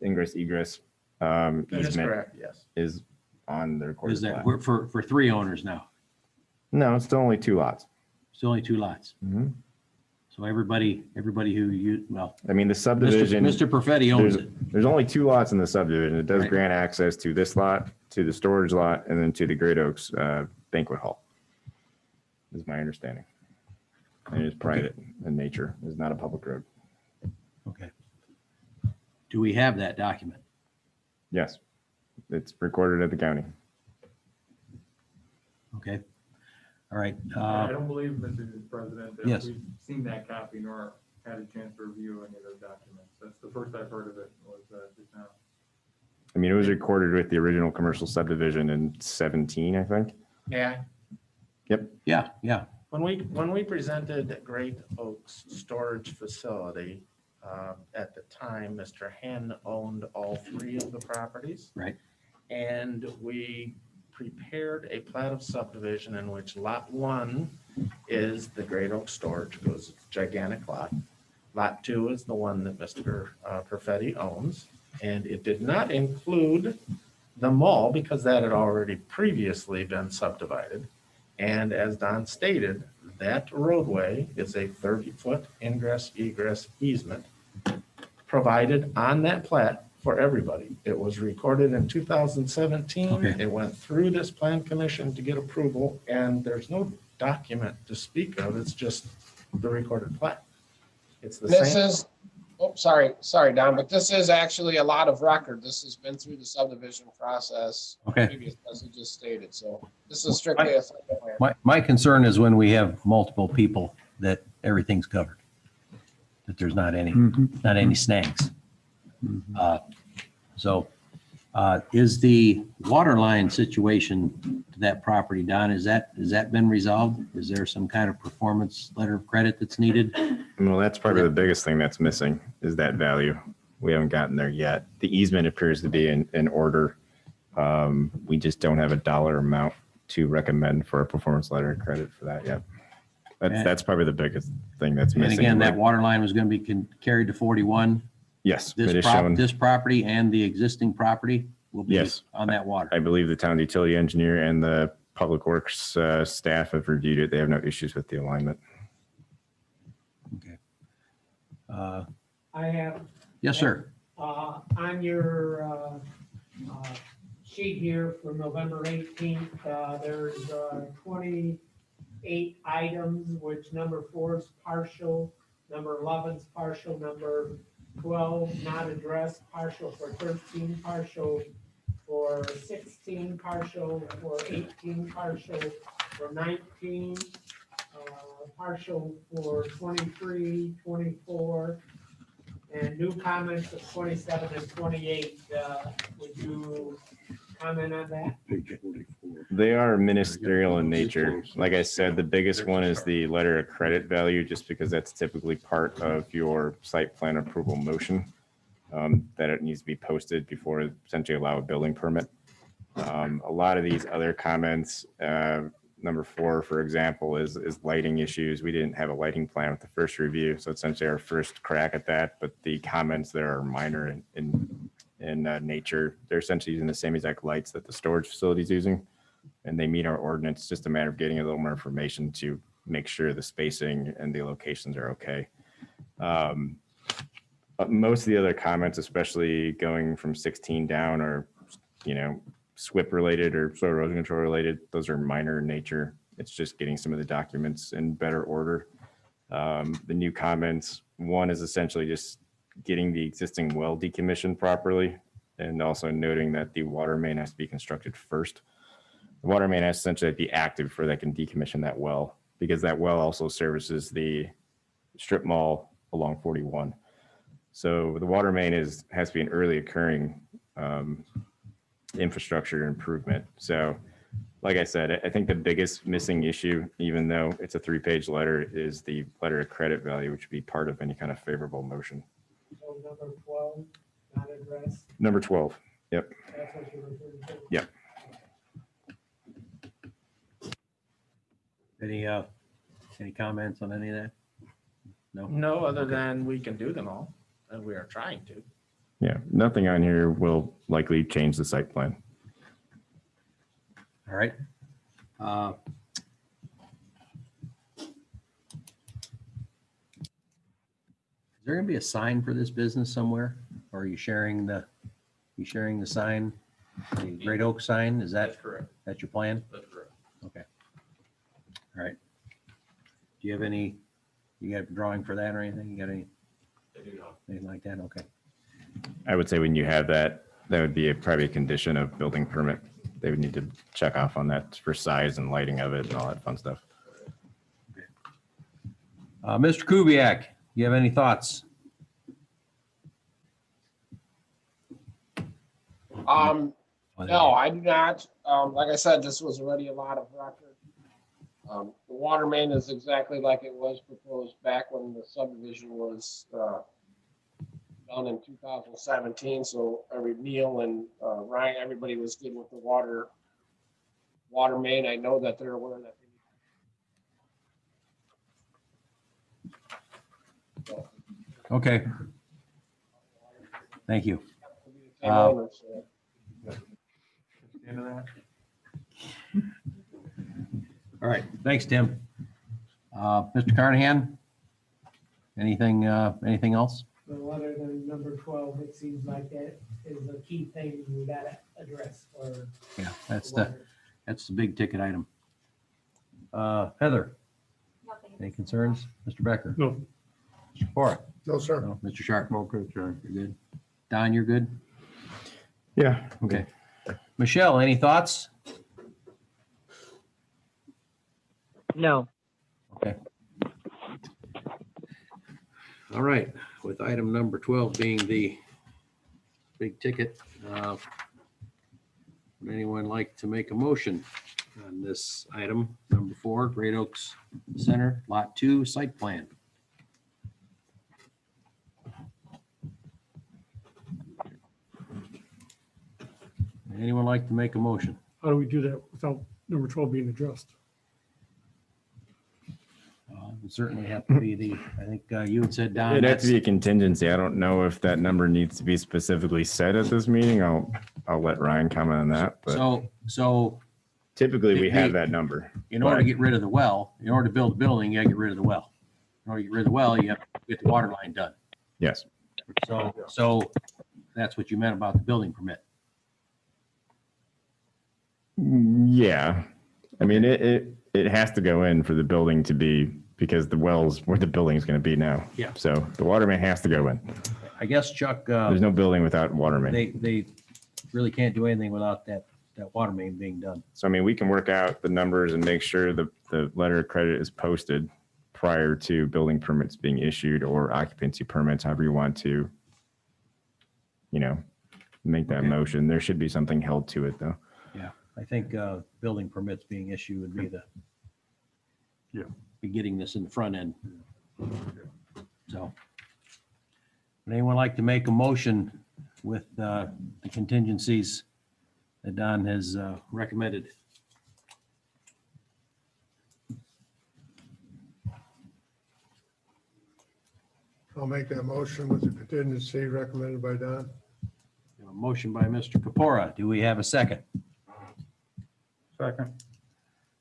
Ingress, egress, That is easement correct, yes. is on the recorded Is that, plat. we're for 3 owners now? No, it's still only 2 lots. Still only 2 lots. Mhm. So everybody who well, I mean, the subdivision. Mr. Perfetti owns there's- it. There's only 2 lots in the subdivision. It does Right. grant access to this lot, to the storage lot, and then to the Great Oaks banquet hall. Is my understanding. And it is private in nature. It's not a public road. Okay. Do we have that document? Yes, it's recorded at the county. Okay. All right. I don't believe, Mr. President, that Yes. we've seen that copy nor had a chance to review any of those documents. That's the first I've heard of it was just now. I mean, it was recorded with the original commercial subdivision in 17, I think. Yeah, Yep. Yeah. when we presented Great Oaks Storage Facility, at the time, Mr. Hen owned all 3 of the properties. Right. And we prepared a plat of subdivision in which lot 1 is the Great Oaks Storage, it was a gigantic lot. Lot 2 is the one that Mr. Perfetti owns, and it did not include the mall because that had already previously been subdivided. And as Don stated, that roadway is a 30-foot ingress egress easement provided on that plat for everybody. It was recorded in 2017. Okay. It went through this plan commission to get approval, and there's no document to speak of. It's just the recorded plat. It's the This same. is, oh, sorry, Don, but this is actually a lot of record. This has been through the subdivision process. Okay. Previous, as you just stated, so this is strictly a site plan. My concern is when we have multiple people that everything's covered. That there's not any snags. So is the water line situation to that property, Don, has that been resolved? Is there some kind of performance letter of credit that's needed? Well, that's probably the biggest thing that's missing is that value. We haven't gotten there yet. The easement appears to be in order. We just don't have a dollar amount to recommend for a performance letter of credit for that yet. That's probably the biggest thing that's And missing. again, that water line was going to be carried to 41. Yes, it is shown. This property and the existing property will be Yes. on that water. I believe the town utility engineer and the public works staff have reviewed it. They have no issues with the alignment. Okay. I have. Yes, sir. On your sheet here for November 18th, there's 28 items, which number 4 is partial, number 11 is partial, number 12 not addressed, partial for 13, partial for 16, partial for 18, partial for 19, partial for 23, 24, and new comments of 27 and 28. Would you comment on that? They are ministerial in nature. Like I said, the biggest one is the letter of credit value, just because that's typically part of your site plan approval motion, that it needs to be posted before essentially allow a building permit. A lot of these other comments, number 4, for example, is lighting issues. We didn't have a lighting plan with the first review, so essentially our first crack at that, but the comments there are minor in nature. They're essentially using the same exact lights that the storage facility is using, and they meet our ordinance. It's just a matter of getting a little more information to make sure the spacing and the locations are okay. But most of the other comments, especially going from 16 down, are, SWIP related or soil erosion control related. Those are minor in nature. It's just getting some of the documents in better order. The new comments, one is essentially just getting the existing well decommissioned properly, and also noting that the water main has to be constructed first. The water main has to essentially be active before they can decommission that well, because that well also services the strip mall along 41. So the water main has to be an early occurring infrastructure improvement. So like I said, I think the biggest missing issue, even though it's a 3-page letter, is the letter of credit value, which would be part of any kind of favorable motion. So number 12, not addressed, Number 12. Yep. that's what you're referring to? Yep. Any comments on any of that? No? No, other than we can do them all, and we are trying to. Yeah. Nothing on here will likely change the site plan. All right. Is there gonna be a sign for this business somewhere? Or are you sharing the sign, the Great Oak sign? Is that, correct. that's your plan? That's correct. Okay. All right. Do you have any, you got a drawing for that or anything? You got any, I do not. anything like that? Okay. I would say when you have that, that would be probably a condition of building permit. They would need to check off on that for size and lighting of it and all that fun stuff. Mr. Kubiak, you have any thoughts? No, I do not. Like I said, this was already a lot of record. The water main is exactly like it was proposed back when the subdivision was done in 2017. So Neil and Ryan, everybody was good with the water main. I know that they're aware that. Okay. Thank you. Same owners, so. All right, thanks, Tim. Mr. Carnahan? Anything else? Well, other than number 12, it seems like that is a key thing we gotta address for. Yeah, that's the big ticket item. Heather, any concerns? Mr. Becker? No. Mr. Kapora? No, sir. No. Mr. Sharp? Okay, Jerry. You're good. Don, you're good? Yeah. Okay. Michelle, any thoughts? No. Okay. All right, with item number 12 being the big ticket, would anyone like to make a motion on this item, number 4, Great Oaks Center, Lot 2, site plan? Anyone like to make a motion? How do we do that without number 12 being addressed? It would certainly have to be I think you had said, Don. It'd have to be a contingency. I don't know if that number needs to be specifically said at this meeting. I'll let Ryan comment on that, but So typically we have that number. in order to get rid of the well, in order to build a building, you gotta get rid of the well. In order to get rid of the well, you have to get the water line done. Yes. So that's what you meant about the building permit. Yeah. I mean, it has to go in for the building to be, because the well's where the building's going to be now. Yeah. So the water main has to go in. I guess, Chuck, There's no building without water main. they really can't do anything without that water main being done. So, I mean, we can work out the numbers and make sure the letter of credit is posted prior to building permits being issued or occupancy permits, however you want to, make that motion. There should be something held to it, though. Yeah, I think building permits being issued would be be getting this in the front end. So, would anyone like to make a motion with the contingencies that Don has recommended? I'll make that motion with the contingency recommended by Don. A motion by Mr. Kapora. Do we have a second? Second.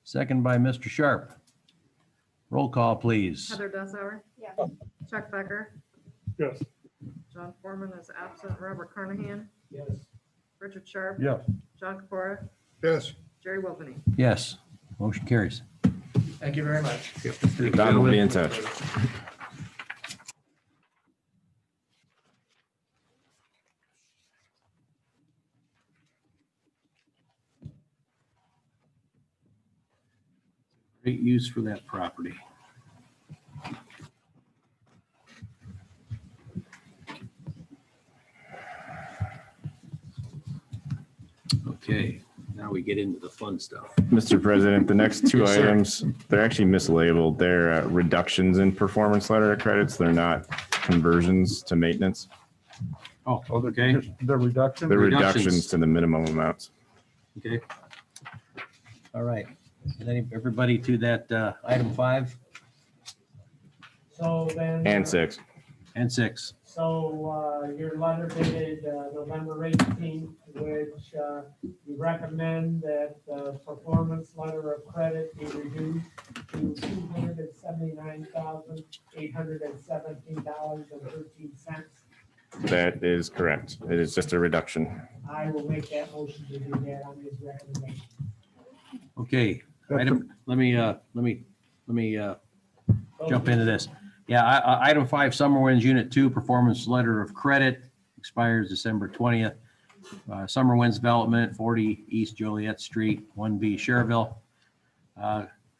Second by Mr. Sharp. Roll call, please. Heather Dessauer? Yes. Chuck Becker? Yes. John Foreman is absent. Robert Carnahan? Yes. Richard Sharp? Yes. John Kapora? Yes. Jerry Wilkeny? Yes, motion carries. Thank you very much. Don will be in touch. Great use for that property. Okay, Now we get into the fun stuff. Mr. President, the next two Yes, sir. items, they're actually mislabeled. They're reductions in performance letter credits. They're not conversions to maintenance. Oh, okay. The reduction? They're Reductions. reductions to the minimum amounts. Okay. All right. Everybody to that item 5 So then. And 6. and 6. So your letter dated November 18th, which you recommend that the performance letter of credit be reduced to $279,817.13. That is correct. It is just a reduction. I will make that motion to do that on his recommendation. Okay, item, let me jump into this. Yeah, item 5, Summer Winds Unit 2, performance letter of credit expires December 20th. Summer Winds Development, 40 East Joliet Street, 1B Schererville.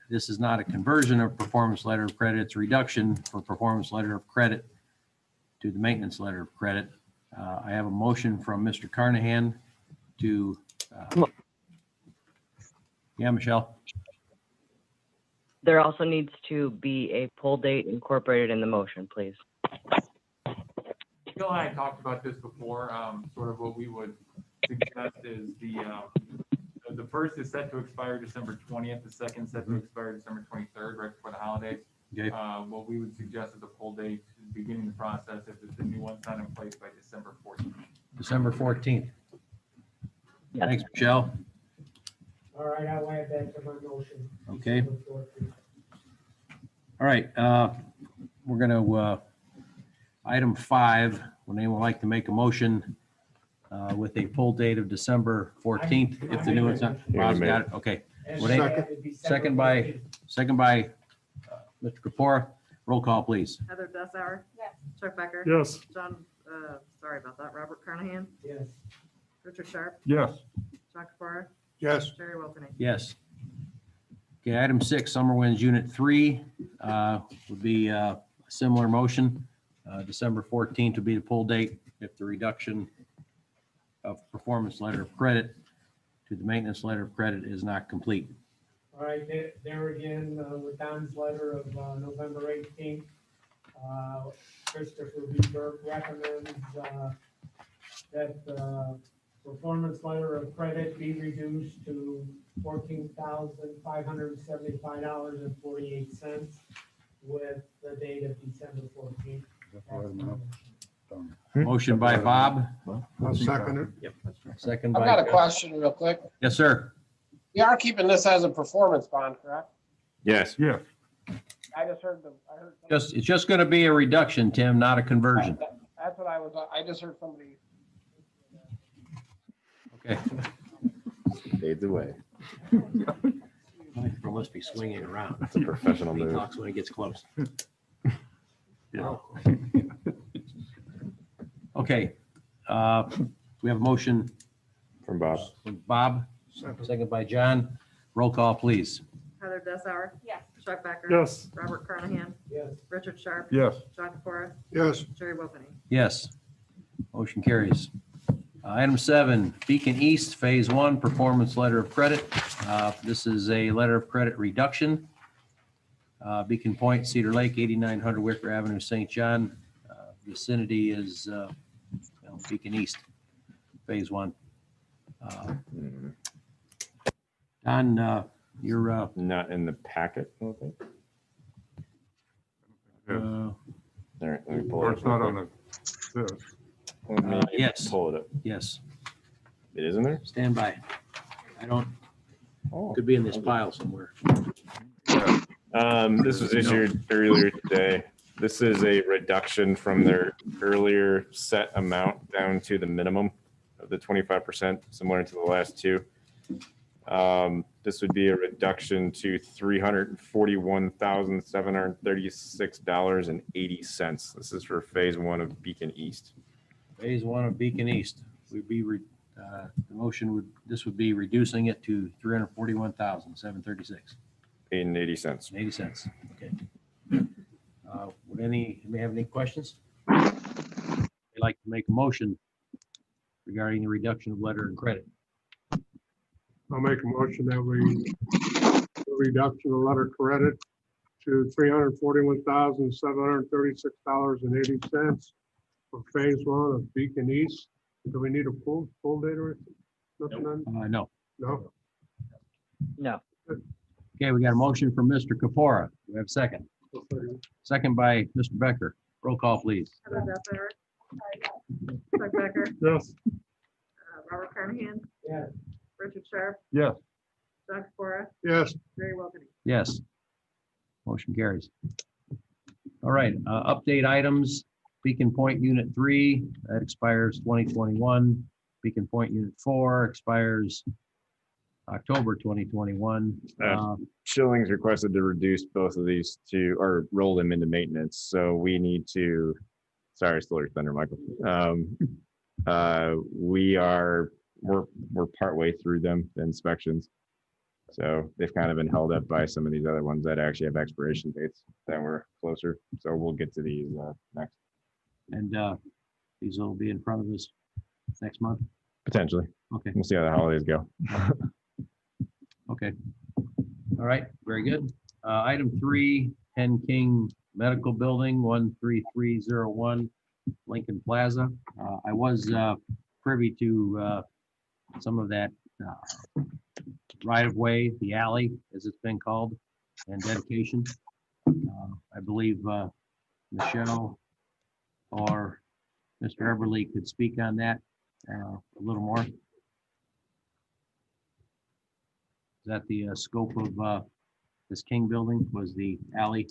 This is not a conversion of performance letter of credit, it's a reduction for performance letter of credit to the maintenance letter of credit. I have a motion from Mr. Carnahan to, yeah, Michelle? There also needs to be a poll date incorporated in the motion, please. Bill and I talked about this before. Sort of what we would suggest is the first is set to expire December 20th, the second set to expire December 23rd, right before the holidays. Okay. What we would suggest is a poll date beginning the process if the new one's not in place by December 14th. December 14th. Yes. Thanks, Michelle. All right, I'll add that to my motion. Okay. All right, we're gonna, item 5, would anyone like to make a motion with a poll date of December 14th, if the new one's not, Bob's got it, okay. Would any- Second by Mr. Kapora, roll call, please. Heather Dessauer. Yes. Chuck Becker. Yes. John, sorry about that, Robert Carnahan. Yes. Richard Sharp. Yes. John Capara. Yes. Jerry Wilkins. Yes. Okay, item 6, Summer Winds Unit 3 would be a similar motion. December 14th would be the poll date if the reduction of performance letter of credit to the maintenance letter of credit is not complete. All right, there again, with Don's letter of November 18th, Christopher B. Burke recommends that the performance letter of credit be reduced to $14,575.48 with the date of December 14th. Motion by Bob. I'll second it. Yep. Second I've by. got a question real quick. Yes, sir. We are keeping this as a performance bond, correct? Yes. Yes. I just heard somebody- It's just going to be a reduction, Tim, not a conversion. That's what I just heard somebody. Okay. Fades away. Microphone must be swinging around. That's a professional He move. talks when he gets close. Yeah. Okay. We have a motion From Bob. from Bob, second by John. Roll call, please. Heather Dessauer. Yes. Chuck Becker. Yes. Robert Carnahan. Yes. Richard Sharp. Yes. John Capara. Yes. Jerry Wilkins. Yes. Motion carries. Item 7, Beacon East Phase 1 Performance Letter of Credit. This is a letter of credit reduction. Beacon Point, Cedar Lake, 8900 Wicker Avenue, St. John. Vicinity is Beacon East, Phase 1. Don, you're, Not in the packet, I don't think. All right, let me pull Or it it's up. not real on quick. the, Let me yes. Pull it up. yes, It is in there? stand by. I don't, Oh. could be in this pile somewhere. This was issued earlier today. This is a reduction from their earlier set amount down to the minimum of the 25%, similar to the last two. This would be a reduction to $341,736.80. This is for phase 1 of Beacon East. Phase 1 of Beacon East would be, the motion would, this would be reducing it to $341,736. $8.80. Okay. Would anybody have any questions? They'd like to make a motion regarding the reduction of letter and credit. I'll make a motion that we reduction of letter credit to $341,736.80 for phase one of Beacon East. Do we need a full date or nothing on? No. No? No. Okay, we got a motion from Mr. Kapora. Do we have a second? Second by Mr. Becker. Roll call, please. Heather Dubbeck. Doug Becker. Yes. Robert Carnahan. Yes. Richard Sharp. Yes. Doug Fora. Yes. Jerry Wilkie. Yes. Motion carries. All right, update items. Beacon Point Unit 3, that expires 2021. Beacon Point Unit 4 expires October 2021. Schilling's requested to reduce both of these to, or roll them into maintenance. So we need to, sorry, stole your thunder, Michael. We're partway through them, the inspections. So they've kind of been held up by some of these other ones that actually have expiration dates that were closer. So we'll get to these next. And these will be in front of us next month. Potentially. Okay. We'll see how the holidays go. Okay. All right, very good. Item 3, 10 King Medical Building, 13301 Lincoln Plaza. I was privy to some of that right of way, the alley, as it's been called, and dedication. I believe Michelle or Mr. Everly could speak on that a little more. Is that the scope of this King building, was the alley?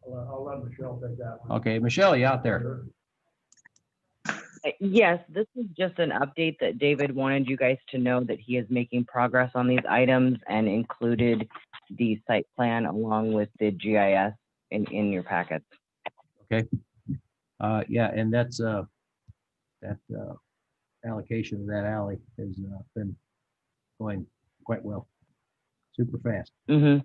I'll let Michelle take that one. Okay, Michelle, you out there? Yes, this is just an update that David wanted you guys to know that he is making progress on these items and included the site plan along with the GIS in your packets. Okay. Yeah, and that's that allocation of that alley has been going quite well, super fast. Mm-hmm.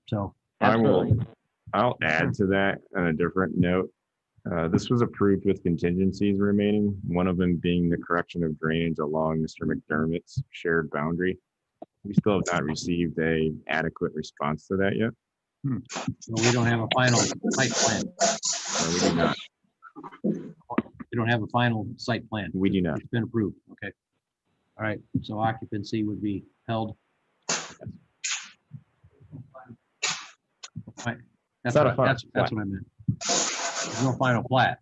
So I'll add to that on a different note. This was approved with contingencies remaining, one of them being the correction of drainage along Mr. McDermott's shared boundary. We still have not received a adequate response to that yet. So we don't have a final site plan. No, we do not. We don't have a final site plan. We do not. It's been approved. Okay. All right. So occupancy would be held. Right. That's not a what, final that's what I meant. There's no final plat.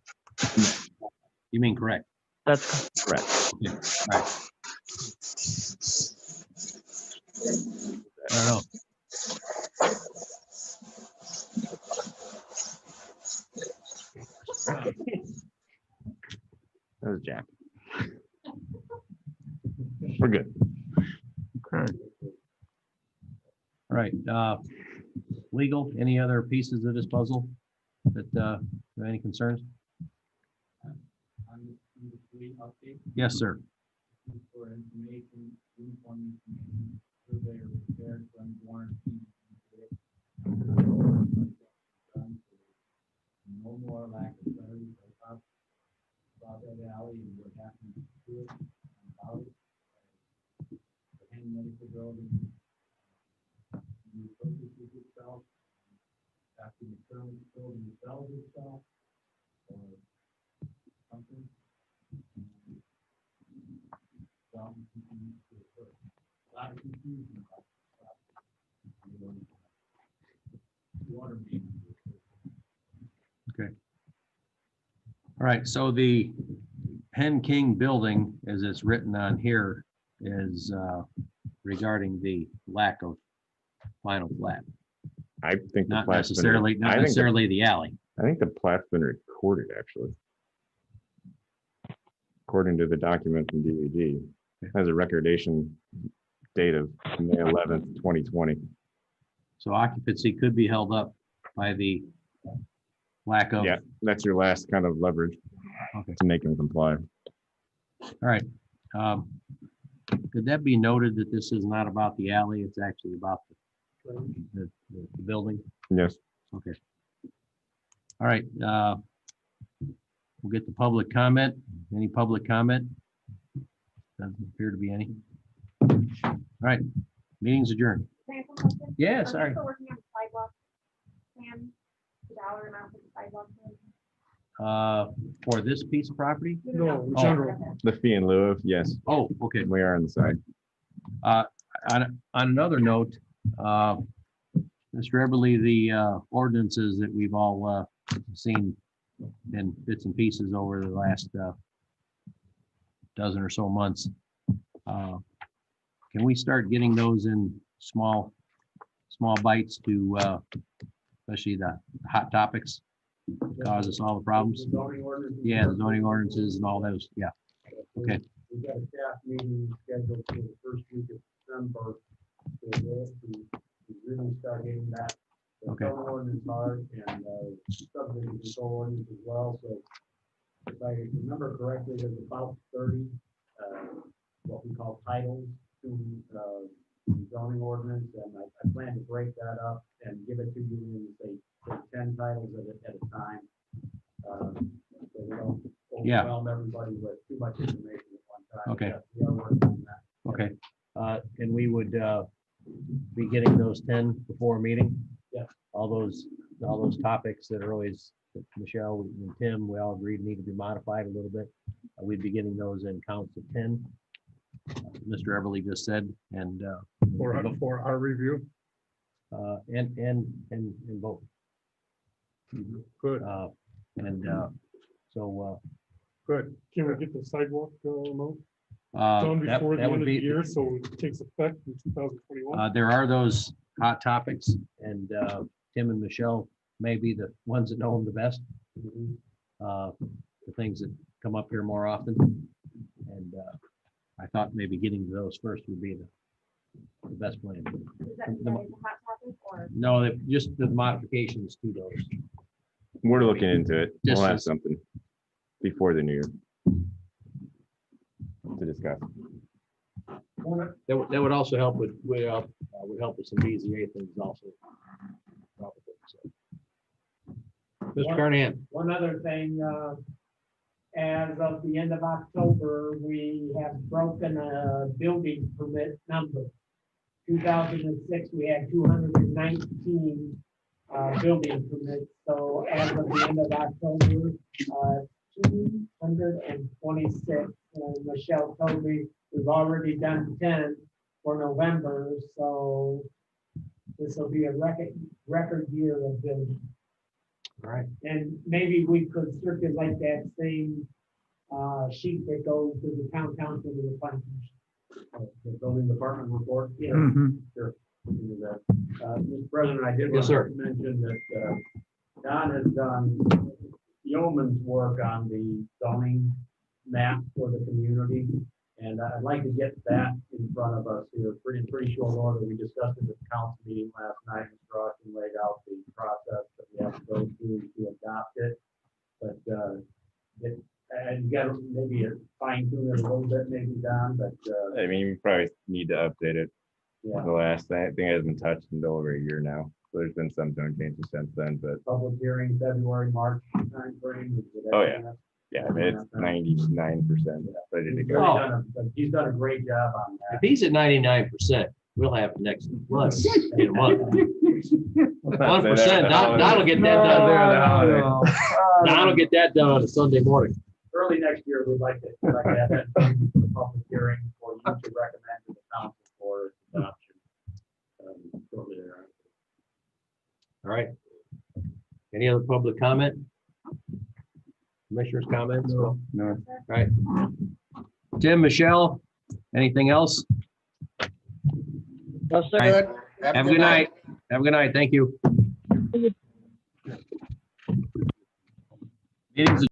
You mean correct? That's correct. Okay. All right. I don't know. That was Jack. We're good. Okay. All right. Legal, any other pieces of this puzzle that have any concerns? Update. Yes, sir. For information, uniform information, surveyor repaired from warranty. No more lack of clarity about that alley and what happened to it and about it. The Penn Medical Building. Focuses itself. After the current building sells itself. Or something. A lot of confusion about water main. Okay. All right. So the Penn King building, as it's written on here, is regarding the lack of final plat. I think the Not plat's been- necessarily, not I think the- necessarily the alley. I think the plat's been recorded, actually. According to the document from DEG, it has a recordation date of May 11th, 2020. So occupancy could be held up by the lack of. Yeah, that's your last kind of leverage to make them comply. All right. Could that be noted that this is not about the alley? It's actually about the building? Yes. Okay. All right. We'll get the public comment. Any public comment? Doesn't appear to be any. All right, meeting's adjourned. Can I ask one question? Yeah, Are we sorry. still working on the sidewalk plan, the dollar amount for the sidewalk plan? For this piece of property? No, in Oh. general. The fee in lieu of, yes, Oh, okay. we are on the side. On another note, Mr. Eberly, the ordinances that we've all seen in bits and pieces over the last dozen or so months, can we start getting those in small bites to, especially the hot topics that cause us all the problems? Zoning ordinance. Yeah, the zoning ordinances and all those, yeah. Okay. We've got a staff meeting scheduled for the first week of December. To really start getting that. The Okay. zoning ordinance part and subdivision control ordinance as well, so. If I remember correctly, there's about 30, what we call titles to the zoning ordinance, and I plan to break that up and give it to you in, say 10 titles at a time. So we don't Yeah. overwhelm everybody with too much information at one time. Okay. Yes, we are working on that. Okay, and we would be getting those 10 before a meeting? Yes. All those topics that are always, Michelle and Tim, we all agreed need to be modified a little bit. We'd be getting those in counts of 10. Mr. Everly just said, and For our review. and both. Good, So, good. Can we get the sidewalk, amount done that before the that end would of the be, year, so it takes effect in 2021? there are those hot topics, and Tim and Michelle may be the ones that know them the best. The things that come up here more often. And I thought maybe getting to those first would be the best plan. Is that is a hot topic or? No, just the modifications to those. We're looking into it. We'll Just have as- something before the new year to discuss. That would also help would help with some BZA things also. Mr. Carnahan. One other thing, as of the end of October, we have broken a building permit number. 2006, we had 219 building permits. So as of the end of October, 226. And Michelle told me we've already done 10 for November. So this will be a record year of building. All right. And maybe we could circulate that same sheet that goes to the town council to the planning commission. The building department report. Yeah. Sure. We can do that. Mr. President, I did Yes, want sir. to mention that Don has done yeoman's work on the zoning map for the community. And I'd like to get that in front of us here pretty short order. We discussed it at the council meeting last night. Mr. Austin laid out the process that we have to go through to adopt it. But and you got to maybe fine tune it a little bit, maybe Don, but I mean, you probably need to update it. Yeah. The last thing hasn't been touched in over a year now. So there's been some zone changes since then, but public hearing, February, March timeframe. oh yeah. Yeah, I mean, it's 99% ready to He's go. he's done a great job on If that. he's at 99%, we'll have it next month. In a month. 1%, Don will get that done. Don will get that done on a Sunday morning. Early next year, we'd like to have that for the public hearing for you to recommend to the council for adoption. Shortly thereafter. All right. Any other public comment? Commissioners' comments? No. All right. Tim, Michelle, anything else? No, sir. All right. Good. Have a good night. Have a good night. Thank you. Meeting's